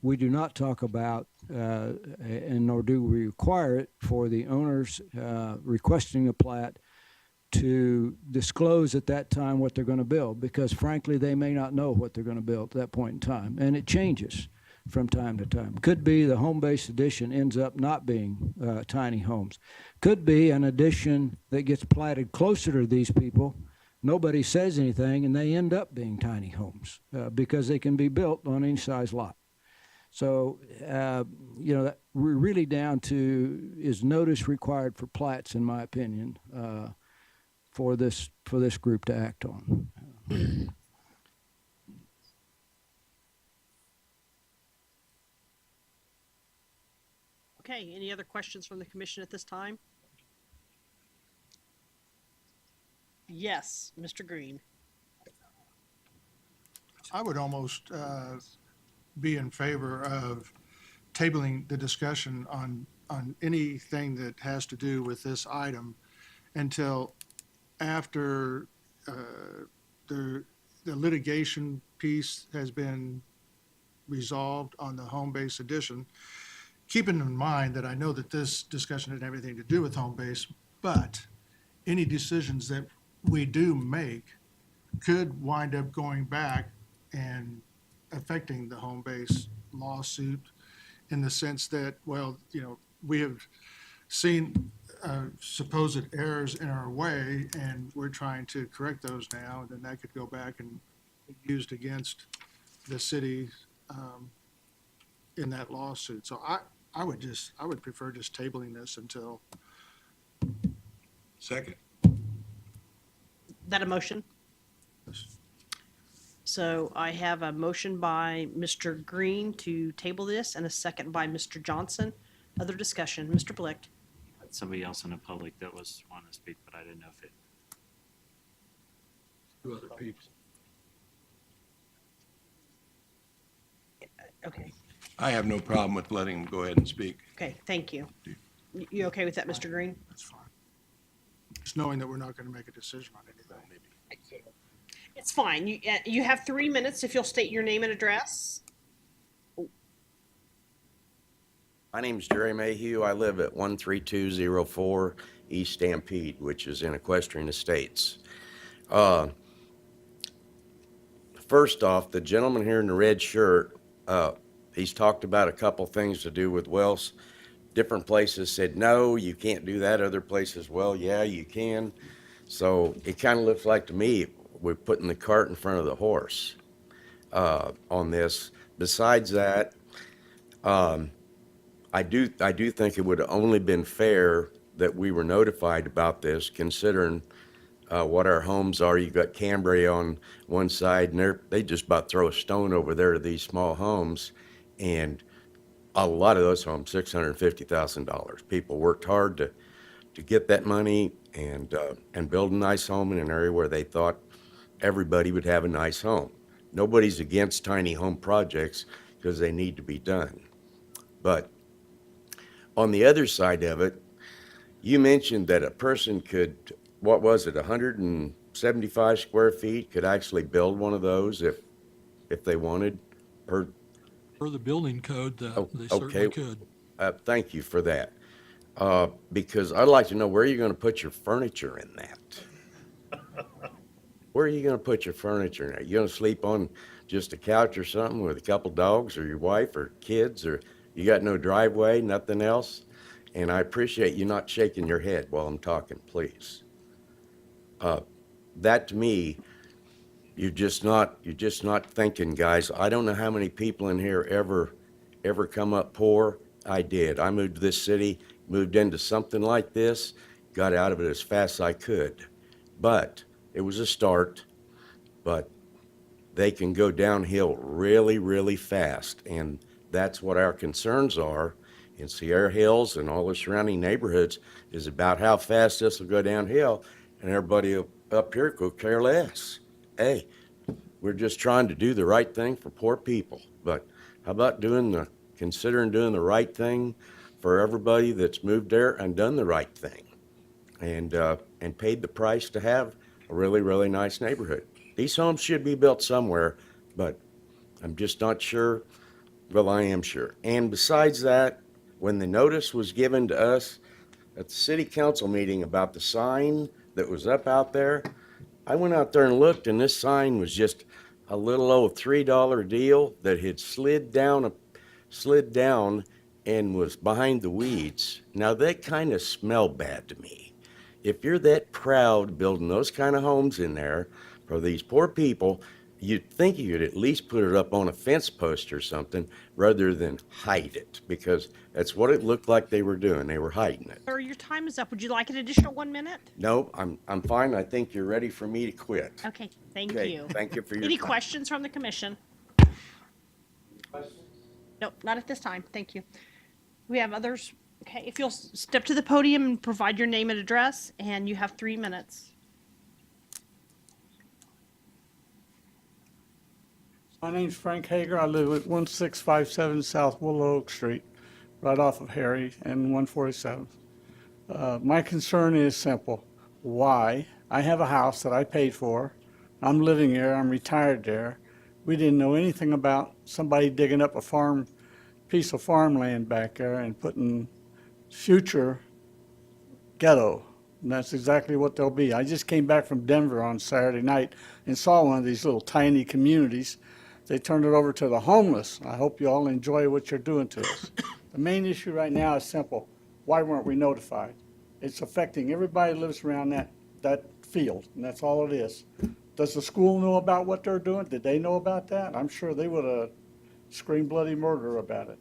We do not talk about, and nor do we require it for the owners requesting a plat to disclose at that time what they're going to build, because frankly, they may not know what they're going to build at that point in time. And it changes from time to time. Could be the home-based addition ends up not being tiny homes. Could be an addition that gets platted closer to these people. Nobody says anything, and they end up being tiny homes because they can be built on any size lot. So, we're really down to, is notice required for plats, in my opinion, for this group to act on. Okay, any other questions from the commission at this time? Yes, Mr. Green. I would almost be in favor of tabling the discussion on anything that has to do with this item until after the litigation piece has been resolved on the home-based addition. Keeping in mind that I know that this discussion had everything to do with home base, but any decisions that we do make could wind up going back and affecting the home base lawsuit in the sense that, well, we have seen supposed errors in our way and we're trying to correct those now, and then that could go back and be used against the city in that lawsuit. So I would prefer just tabling this until. Second. That a motion? So I have a motion by Mr. Green to table this and a second by Mr. Johnson. Other discussion, Mr. Blick. Somebody else in the public that was wanting to speak, but I didn't know if it. 2 other people. Okay, I have no problem with letting them go ahead and speak. okay, thank you. You okay with that, Mr. Green? That's fine. Just knowing that we're not going to make a decision on anything. It's fine. You have 3 minutes if you'll state your name and address. My name's Jerry Mayhew. I live at 13204 East Stampede, which is in Equestrian Estates. First off, the gentleman here in the red shirt, he's talked about a couple things to do with wells. Different places said, no, you can't do that. Other places, well, yeah, you can. So it kind of looks like to me we're putting the cart in front of the horse on this. Besides that, I do think it would have only been fair that we were notified about this, considering what our homes are. You got Cambria on one side, and they just about throw a stone over there to these small homes, and a lot of those homes, $650,000. People worked hard to get that money and build a nice home in an area where they thought everybody would have a nice home. Nobody's against tiny home projects because they need to be done. But on the other side of it, you mentioned that a person could, what was it, 175 square feet could actually build one of those if they wanted? Or, Per the building code, oh, they okay. certainly could. Thank you for that. Because I'd like to know where you're going to put your furniture in that. Where are you going to put your furniture in there? You going to sleep on just a couch or something with a couple dogs or your wife or kids, or you got no driveway, nothing else? And I appreciate you not shaking your head while I'm talking, please. That to me, you're just not thinking, guys. I don't know how many people in here ever come up poor. I did. I moved to this city, moved into something like this, got out of it as fast as I could. But it was a start, but they can go downhill really, really fast. And that's what our concerns are in Sierra Hills and all the surrounding neighborhoods, is about how fast this will go downhill, and everybody up here could care less. Hey, we're just trying to do the right thing for poor people. But how about considering doing the right thing for everybody that's moved there and done the right thing and paid the price to have a really, really nice neighborhood? These homes should be built somewhere, but I'm just not sure. Well, I am sure. And besides that, when the notice was given to us at the city council meeting about the sign that was up out there, I went out there and looked, and this sign was just a little old $3 deal that had slid down and was behind the weeds. Now, that kind of smelled bad to me. If you're that proud building those kind of homes in there for these poor people, you'd think you could at least put it up on a fence post or something rather than hide it, because that's what it looked like they were doing. They were hiding it. Sir, your time is up. Would you like an additional 1 minute? No, I'm fine. I think you're ready for me to quit. Okay, thank Okay, you. thank you for your Any time. questions from the commission? Nope, not at this time. Thank you. We have others. Okay, if you'll step to the podium and provide your name and address, and you have 3 minutes. My name's Frank Hager. I live at 1657 South Willow Oak Street, right off of Harry and 147th. My concern is simple. Why? I have a house that I paid for. I'm living there. I'm retired there. We didn't know anything about somebody digging up a piece of farmland back there and putting future ghetto. And that's exactly what they'll be. I just came back from Denver on Saturday night and saw one of these little tiny communities. They turned it over to the homeless. I hope you all enjoy what you're doing to us. The main issue right now is simple. Why weren't we notified? It's affecting everybody who lives around that field, and that's all it is. Does the school know about what they're doing? Did they know about that? I'm sure they would have screamed bloody murder about it.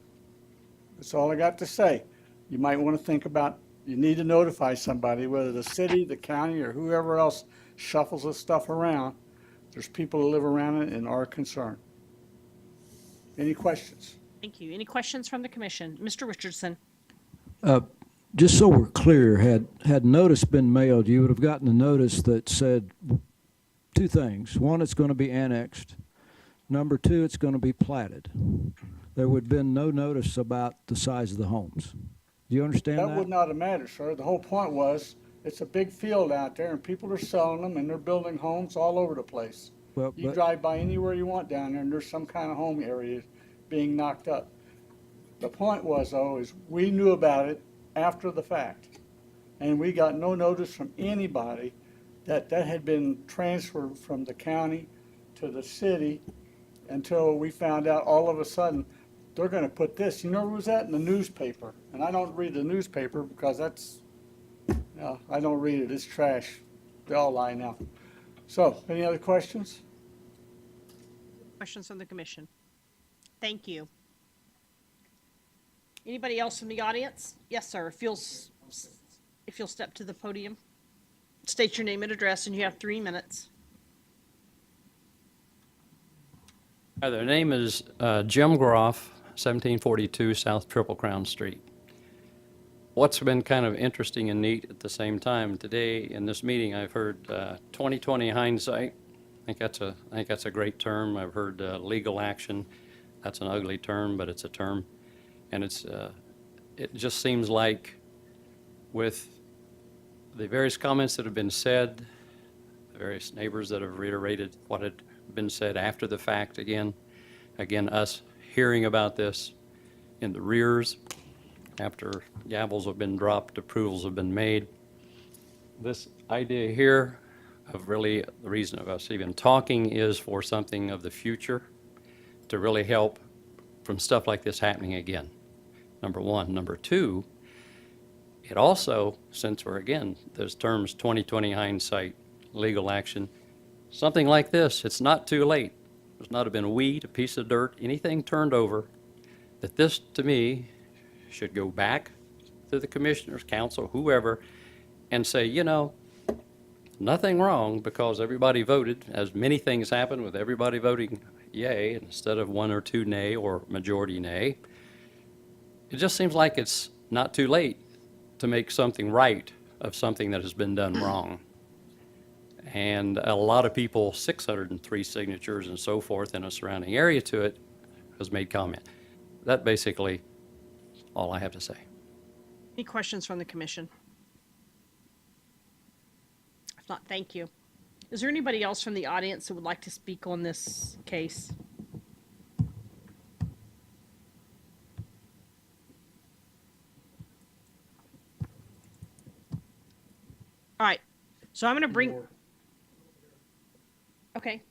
That's all I got to say. You might want to think about, you need to notify somebody, whether the city, the county, or whoever else shuffles this stuff around. There's people who live around it and are concerned. Any questions? Thank you. Any questions from the commission? Mr. Richardson? Just so we're clear, had notice been mailed, you would have gotten a notice that said two things. One, it's going to be annexed. Number two, it's going to be platted. There would have been no notice about the size of the homes. Do you understand that? That would not have mattered, sir. The whole point was, it's a big field out there, and people are selling them, and they're building homes all over the place. Well, You but- drive by anywhere you want down there, and there's some kind of home area being knocked up. The point was, though, is we knew about it after the fact, and we got no notice from anybody that had been transferred from the county to the city until we found out all of a sudden they're going to put this. You know where was that? In the newspaper. And I don't read the newspaper because I don't read it. It's trash. They all lie now. So, any other questions? Questions from the commission? Thank you. Anybody else from the audience? Yes, sir. If you'll step to the podium. State your name and address, and you have 3 minutes. Hi, their name is Jim Groff, 1742 South Triple Crown Street. What's been kind of interesting and neat at the same time today in this meeting, I've heard 2020 hindsight. I think that's a great term. I've heard legal action. That's an ugly term, but it's a term, and it just seems like with the various comments that have been said, the various neighbors that have reiterated what had been said after the fact again, us hearing about this in the rears after gavels have been dropped, approvals have been made. This idea here of really the reason of us even talking is for something of the future to really help from stuff like this happening again. Number one. Number two, it also, since we're again, those terms 2020 hindsight, legal action, something like this, it's not too late. There's not been a weed, a piece of dirt, anything turned over, that this, to me, should go back to the commissioners, council, whoever, and say, you know, nothing wrong because everybody voted, as many things happen with everybody voting yay instead of 1 or 2 nay or majority nay. It just seems like it's not too late to make something right of something that has been done wrong. And a lot of people, 603 signatures and so forth in a surrounding area to it, has made comment. That basically is all I have to say. Any questions from the commission? If not, thank you. Is there anybody else from the audience who would like to speak on this case? All right, so I'm going to bring. Okay.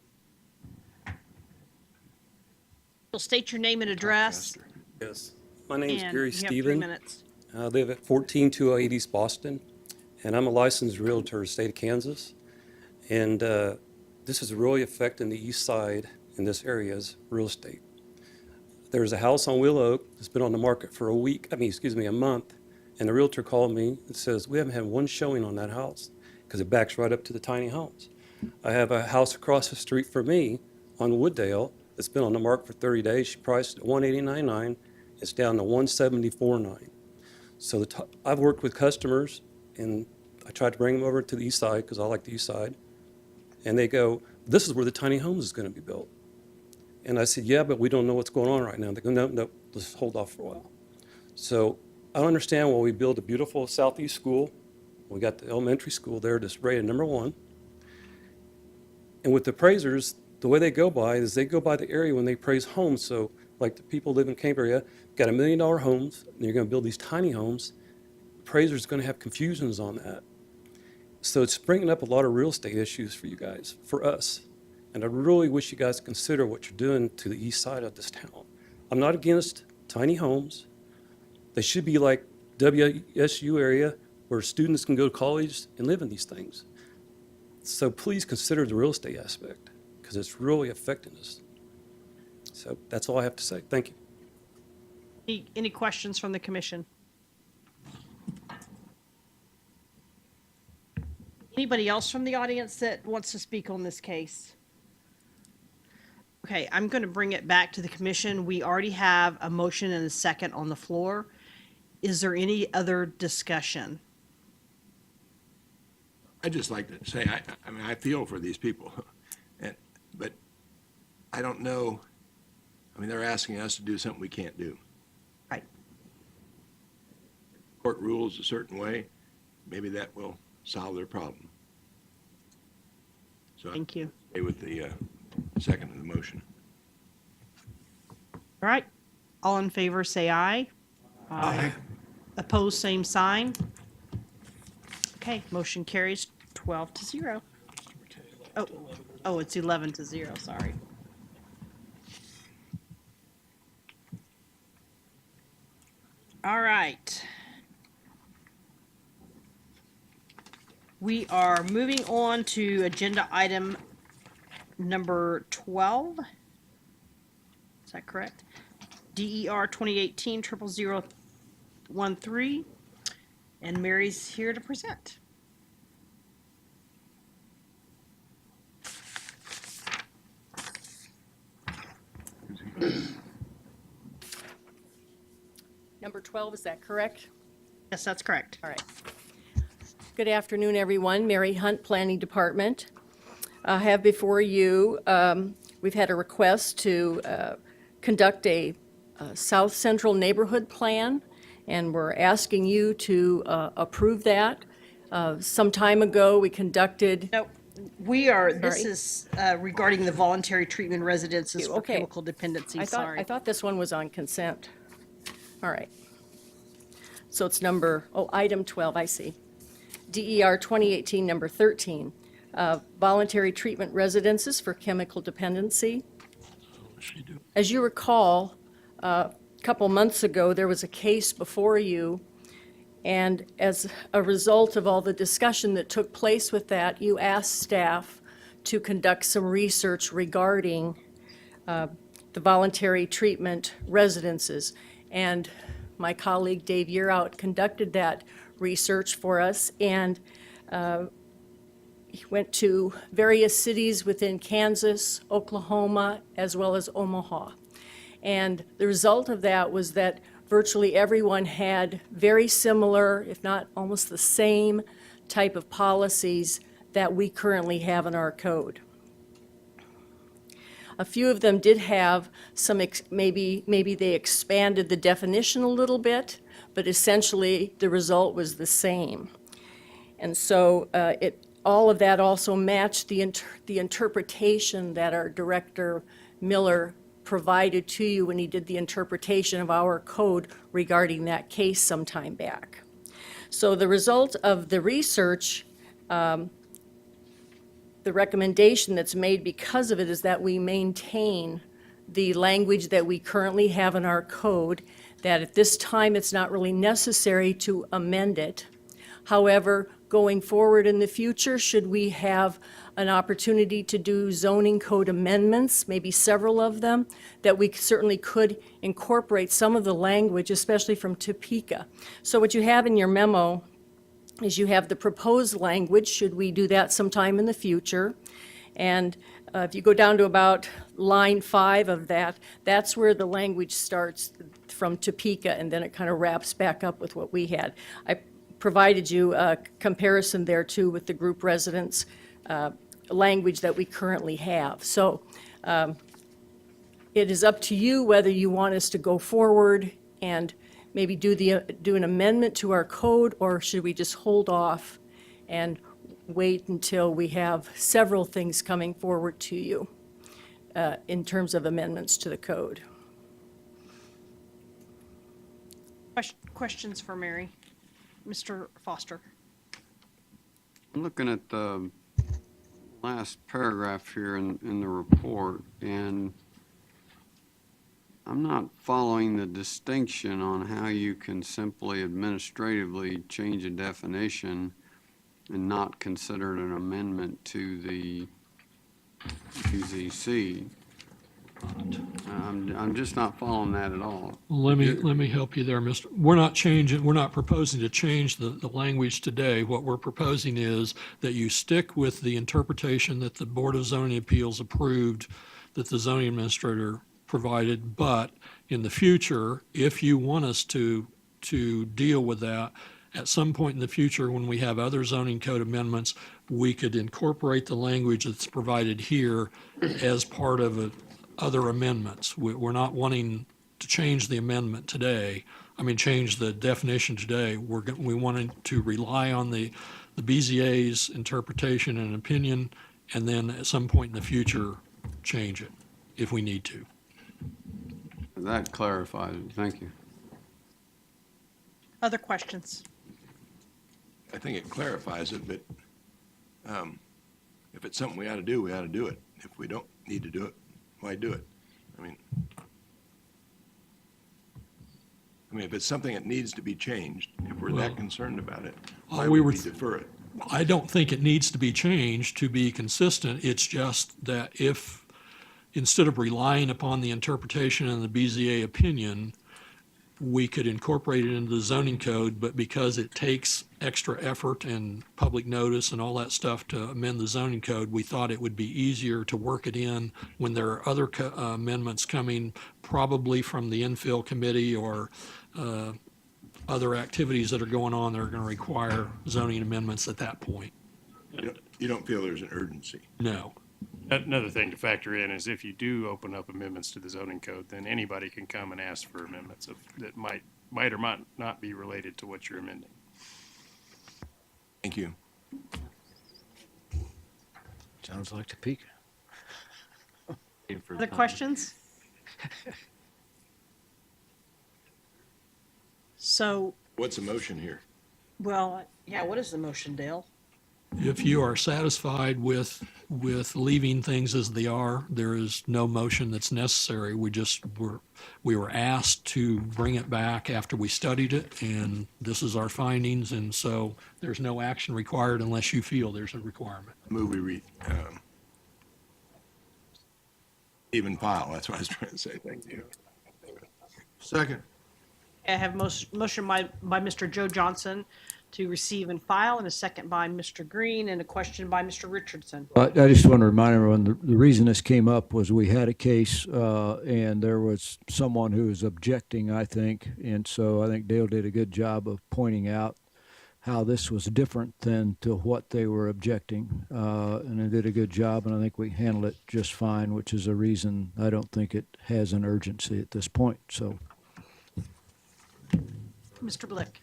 You'll state your name and address. Yes, my name's And Gary you have 3 Stephen. minutes. I live at 14208 East Boston, and I'm a licensed realtor in the state of Kansas. And this is really affecting the east side in this area's real estate. There's a house on Willow Oak that's been on the market for a month, and the realtor called me and says, we haven't had one showing on that house because it backs right up to the tiny homes. I have a house across the street from me on Wooddale that's been on the market for 30 days. She priced it at $189.9. It's down to $174.9. So I've worked with customers, and I tried to bring them over to the east side because I like the east side. And they go, this is where the tiny homes is going to be built. And I said, yeah, but we don't know what's going on right now. They go, no, let's hold off for a while. So I understand why we build a beautiful southeast school. We got the elementary school there that's rated #1. And with the appraisers, the way they go by is they go by the area when they appraise homes. So like the people live in Cambria, got $1 million homes, and you're going to build these tiny homes. Appraisers going to have confusions on that. So it's bringing up a lot of real estate issues for you guys, for us. And I really wish you guys consider what you're doing to the east side of this town. I'm not against tiny homes. They should be like WSU area where students can go to college and live in these things. So please consider the real estate aspect because it's really affecting us. So that's all I have to say. Thank you. Any questions from the commission? Anybody else from the audience that wants to speak on this case? Okay, I'm going to bring it back to the commission. We already have a motion and a second on the floor. Is there any other discussion? I'd just like to say, I mean, I feel for these people, but I don't know. I mean, they're asking us to do something we can't do. Right. Court rules a certain way, maybe that will solve their problem. So Thank you. Stay with the second of the motion. All right. All in favor, say aye. Aye. Opposed, same sign. Okay, motion carries 12-0. Oh, it's 11-0, sorry. All right. We are moving on to agenda item number 12. Is that correct? DER 2018-00013. And Mary's here to present. 12, is that correct? Yes, that's correct. All right. Good afternoon, everyone. Mary Hunt, Planning Department. I have before you, we've had a request to conduct a South Central Neighborhood Plan, and we're asking you to approve that. Some time ago, we conducted. No, this Sorry. is regarding the voluntary treatment residences for Okay. chemical dependency, I sorry. thought this one was on consent. All right. So it's item 12, I see. DER 2018, number 13, voluntary treatment residences for chemical dependency. As you recall, a couple months ago, there was a case before you, and as a result of all the discussion that took place with that, you asked staff to conduct some research regarding the voluntary treatment residences. And my colleague Dave Yearout conducted that research for us, and he went to various cities within Kansas, Oklahoma, as well as Omaha. And the result of that was that virtually everyone had very similar, if not almost the same, type of policies that we currently have in our code. A few of them did have some, maybe they expanded the definition a little bit, but essentially the result was the same. And so all of that also matched the interpretation that our Director Miller provided to you when he did the interpretation of our code regarding that case some time back. So the result of the research, the recommendation that's made because of it is that we maintain the language that we currently have in our code, that at this time it's not really necessary to amend it. However, going forward in the future, should we have an opportunity to do zoning code amendments, maybe several of them, that we certainly could incorporate some of the language, especially from Topeka. So what you have in your memo is you have the proposed language, should we do that sometime in the future. And if you go down to about line 5 of that, that's where the language starts from Topeka, and then it kind of wraps back up with what we had. I provided you a comparison there too with the group residence language that we currently have. So it is up to you whether you want us to go forward and maybe do an amendment to our code, or should we just hold off and wait until we have several things coming forward to you in terms of amendments to the code. Questions for Mary? Mr. Foster. I'm looking at the last paragraph here in the report, and I'm not following the distinction on how you can simply administratively change a definition and not consider it an amendment to the UZC. I'm just not following that at all. Let me help you there, Mr. We're not proposing to change the language today. What we're proposing is that you stick with the interpretation that the Board of Zoning Appeals approved, that the zoning administrator provided, but in the future, if you want us to deal with that, at some point in the future, when we have other zoning code amendments, we could incorporate the language that's provided here as part of other amendments. We're not wanting to change the amendment today. Change the definition today. We wanted to rely on the BZA's interpretation and opinion, and then at some point in the future, change it if we need to. That clarifies it. Thank you. Other questions? I think it clarifies it, but if it's something we ought to do, we ought to do it. If we don't need to do it, why do it? If it's something that needs to be changed, if we're that concerned about it, why would we defer it? I don't think it needs to be changed to be consistent. It's just that if, instead of relying upon the interpretation and the BZA opinion, we could incorporate it into the zoning code, but because it takes extra effort and public notice and all that stuff to amend the zoning code, we thought it would be easier to work it in when there are other amendments coming, probably from the infill committee or other activities that are going on that are going to require zoning amendments at that point. You don't feel there's an urgency? No. Another thing to factor in is if you do open up amendments to the zoning code, then anybody can come and ask for amendments that might or might not be related to what you're amending. Thank you. Sounds like Topeka. Other questions? So, What's the motion here? well, yeah, what is the motion, Dale? If you are satisfied with leaving things as they are, there is no motion that's necessary. We were asked to bring it back after we studied it, and this is our findings, and so there's no action required unless you feel there's a requirement. Move we read, even file, that's what I was trying to say, thank you. Second. I have motion by Mr. Joe Johnson to receive and file, and a second by Mr. Green, and a question by Mr. Richardson. I just want to remind everyone, the reason this came up was we had a case, and there was someone who was objecting, I think, and so I think Dale did a good job of pointing out how this was different than to what they were objecting, and they did a good job, and I think we handled it just fine, which is a reason I don't think it has an urgency at this point, so. Mr. Blick.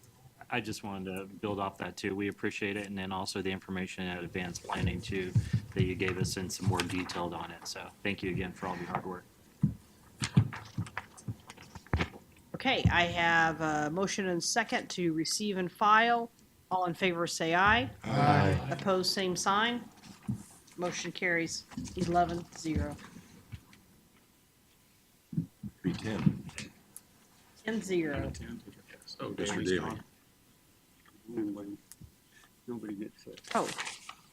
I just wanted to build off that too. We appreciate it, and then also the information at advanced planning too that you gave us and some more detailed on it. So thank you again for all of your hard work. Okay, I have a motion and second to receive and file. All in favor, say aye. Aye. Opposed, same sign. Motion carries 11-0. 310. 10-0. Oh, Mr. Daly. Nobody gets it. Oh,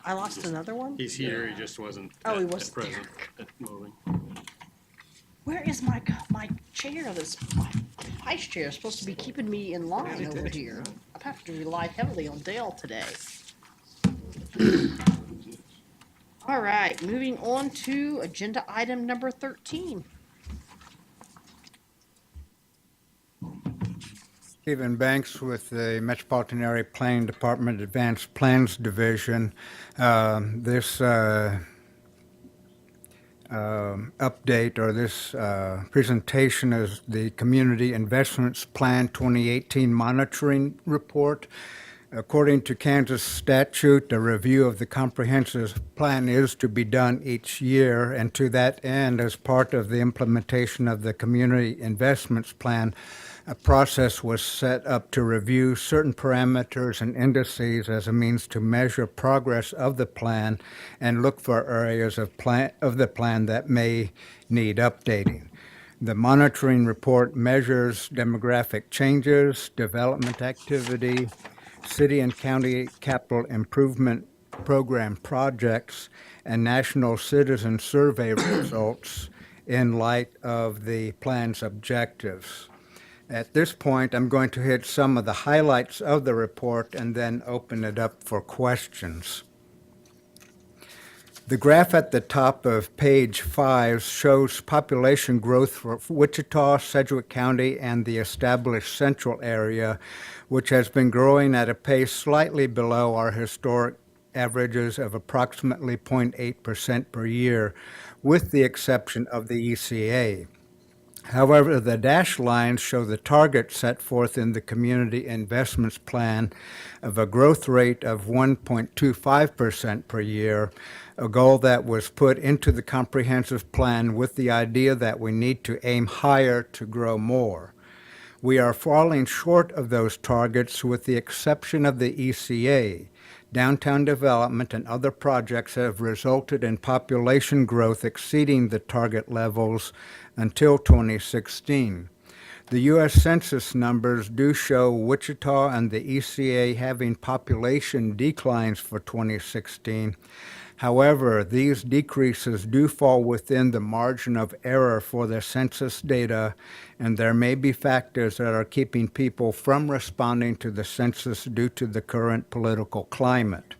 I lost another one? He's here, he just wasn't Oh, he at wasn't present at mowing. Where is my chair? My vice chair is supposed to be keeping me in line over here. I have to rely heavily on Dale today. All right, moving on to agenda item number 13. Stephen Banks with the Metropolitan Area Planning Department Advanced Plans Division. This update or this presentation is the Community Investments Plan 2018 Monitoring Report. According to Kansas statute, a review of the comprehensive plan is to be done each year, and to that end, as part of the implementation of the Community Investments Plan, a process was set up to review certain parameters and indices as a means to measure progress of the plan and look for areas of the plan that may need updating. The monitoring report measures demographic changes, development activity, city and county capital improvement program projects, and national citizen survey results in light of the plan's objectives. At this point, I'm going to hit some of the highlights of the report and then open it up for questions. The graph at the top of page 5 shows population growth for Wichita, Sedgwick County, and the established central area, which has been growing at a pace slightly below our historic averages of approximately 0.8% per year, with the exception of the ECA. However, the dashed lines show the target set forth in the Community Investments Plan of a growth rate of 1.25% per year, a goal that was put into the comprehensive plan with the idea that we need to aim higher to grow more. We are falling short of those targets with the exception of the ECA. Downtown development and other projects have resulted in population growth exceeding the target levels until 2016. The U.S. Census numbers do show Wichita and the ECA having population declines for 2016. However, these decreases do fall within the margin of error for the census data, and there may be factors that are keeping people from responding to the census due to the current political climate.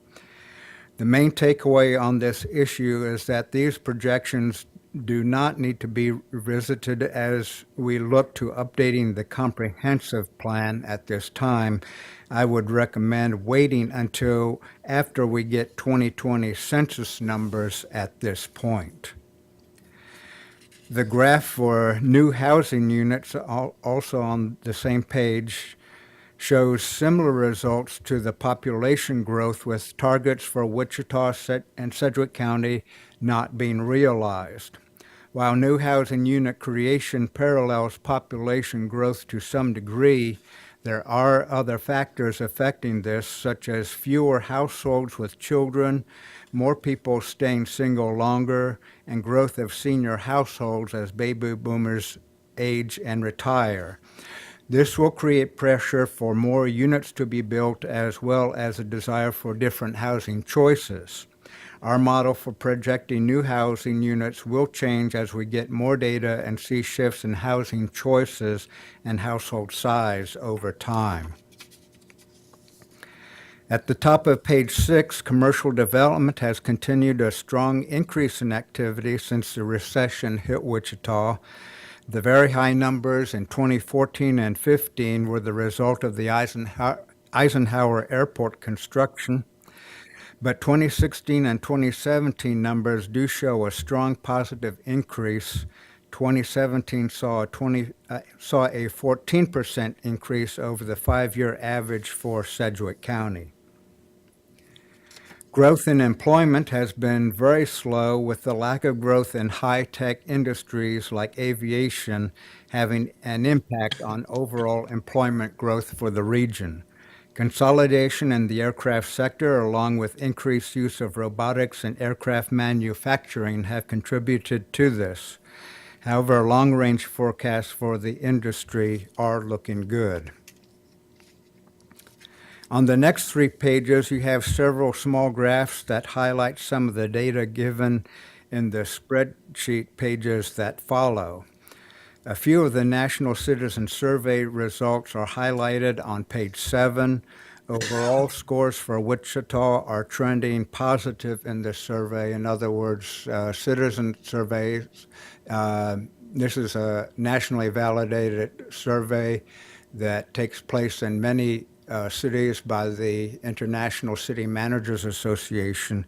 The main takeaway on this issue is that these projections do not need to be revisited as we look to updating the comprehensive plan at this time. I would recommend waiting until after we get 2020 census numbers at this point. The graph for new housing units, also on the same page, shows similar results to the population growth, with targets for Wichita and Sedgwick County not being realized. While new housing unit creation parallels population growth to some degree, there are other factors affecting this, such as fewer households with children, more people staying single longer, and growth of senior households as baby boomers age and retire. This will create pressure for more units to be built, as well as a desire for different housing choices. Our model for projecting new housing units will change as we get more data and see shifts in housing choices and household size over time. At the top of page 6, commercial development has continued a strong increase in activity since the recession hit Wichita. The very high numbers in 2014 and 15 were the result of the Eisenhower Airport construction. But 2016 and 2017 numbers do show a strong positive increase. 2017 saw a 14% increase over the 5-year average for Sedgwick County. Growth in employment has been very slow, with the lack of growth in high-tech industries like aviation having an impact on overall employment growth for the region. Consolidation in the aircraft sector, along with increased use of robotics and aircraft manufacturing, have contributed to this. However, long-range forecasts for the industry are looking good. On the next 3 pages, you have several small graphs that highlight some of the data given in the spreadsheet pages that follow. A few of the National Citizen Survey results are highlighted on page 7. Overall scores for Wichita are trending positive in this survey. In other words, citizen surveys, this is a nationally validated survey that takes place in many cities by the International City Managers Association,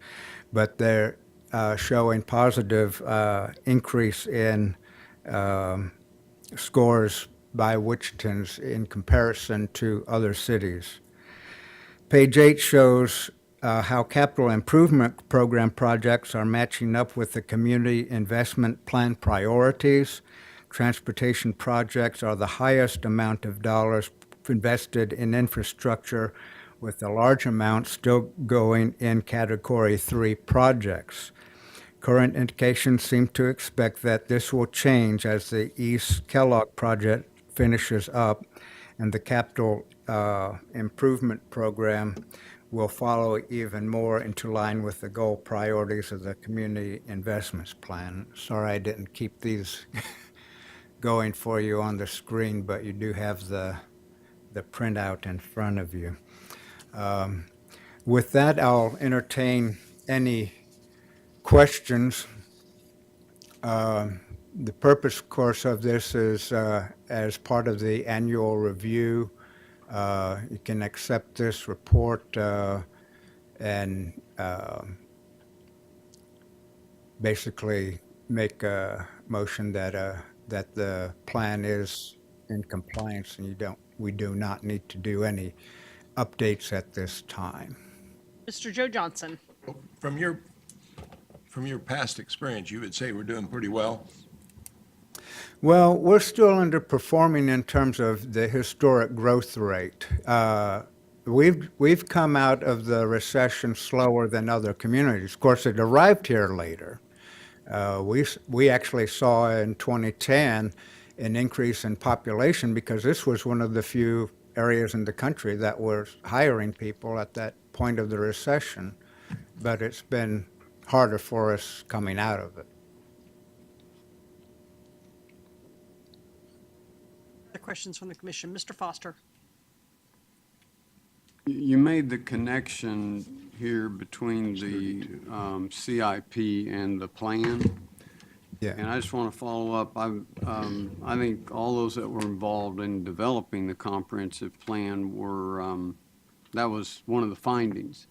but they're showing positive increase in scores by Wichitans in comparison to other cities. Page 8 shows how capital improvement program projects are matching up with the community investment plan priorities. Transportation projects are the highest amount of dollars invested in infrastructure, with a large amount still going in Category 3 projects. Current indications seem to expect that this will change as the East Kellogg project finishes up, and the capital improvement program will follow even more into line with the goal priorities of the community investments plan. Sorry I didn't keep these going for you on the screen, but you do have the printout in front of you. With that, I'll entertain any questions. The purpose, of course, of this is as part of the annual review. You can accept this report and basically make a motion that the plan is in compliance, and we do not need to do any updates at this time. Mr. Joe Johnson. From your past experience, you would say we're doing pretty well? Well, we're still underperforming in terms of the historic growth rate. We've come out of the recession slower than other communities. Of course, it arrived here later. We actually saw in 2010 an increase in population because this was one of the few areas in the country that were hiring people at that point of the recession. But it's been harder for us coming out of it. Other questions from the commission? Mr. Foster. You made the connection here between the CIP and the plan. Yeah. And I just want to follow up. I think all those that were involved in developing the comprehensive plan were, that was one of the findings,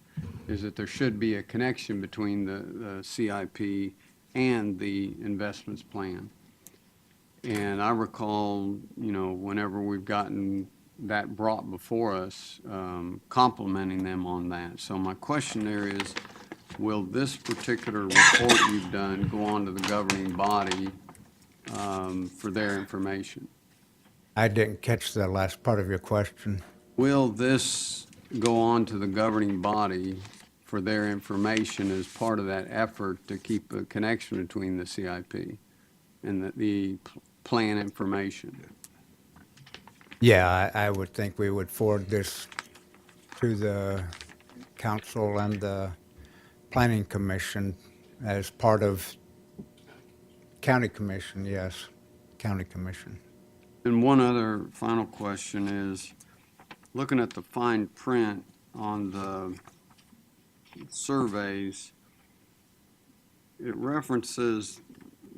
is that there should be a connection between the CIP and the investments plan. And I recall, whenever we've gotten that brought before us, complimenting them on that. So my question there is, will this particular report you've done go on to the governing body for their information? I didn't catch the last part of your question. Will this go on to the governing body for their information as part of that effort to keep a connection between the CIP and the plan information? Yeah, I would think we would forward this to the council and the planning commission as part of county commission, yes, county commission. And one other final question is, looking at the fine print on the surveys, it references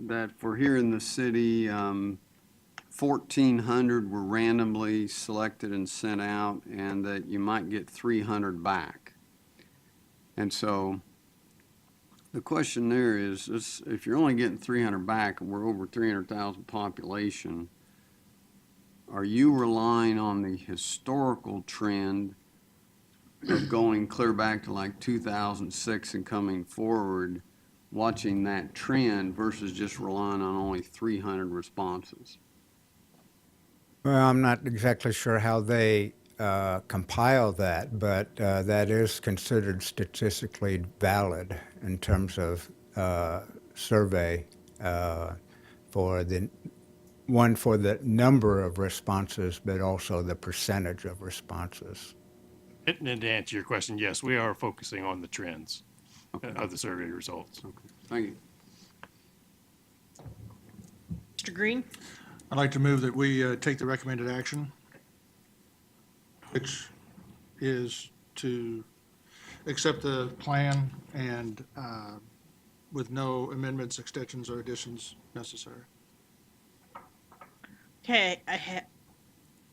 that for here in the city, 1,400 were randomly selected and sent out, and that you might get 300 back. And so the question there is, if you're only getting 300 back, and we're over 300,000 population, are you relying on the historical trend of going clear back to like 2006 and coming forward, watching that trend versus just relying on only 300 responses? Well, I'm not exactly sure how they compile that, but that is considered statistically valid in terms of survey for the number of responses, but also the percentage of responses. And to answer your question, yes, we are focusing on the trends of the survey results. Thank you. Mr. Green? I'd like to move that we take the recommended action, which is to accept the plan and with no amendments, extensions, or additions necessary. Okay, I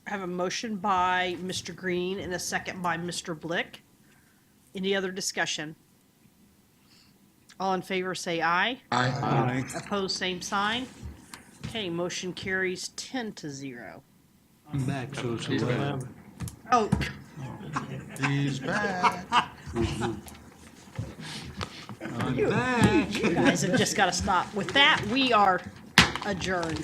have a motion by Mr. Green and a second by Mr. Blick. Any other discussion? All in favor, say aye. Aye. Opposed, same sign. Okay, motion carries 10-0. I'm back, so it's 11. Oh, He's back. you guys have just got to stop. With that, we are adjourned.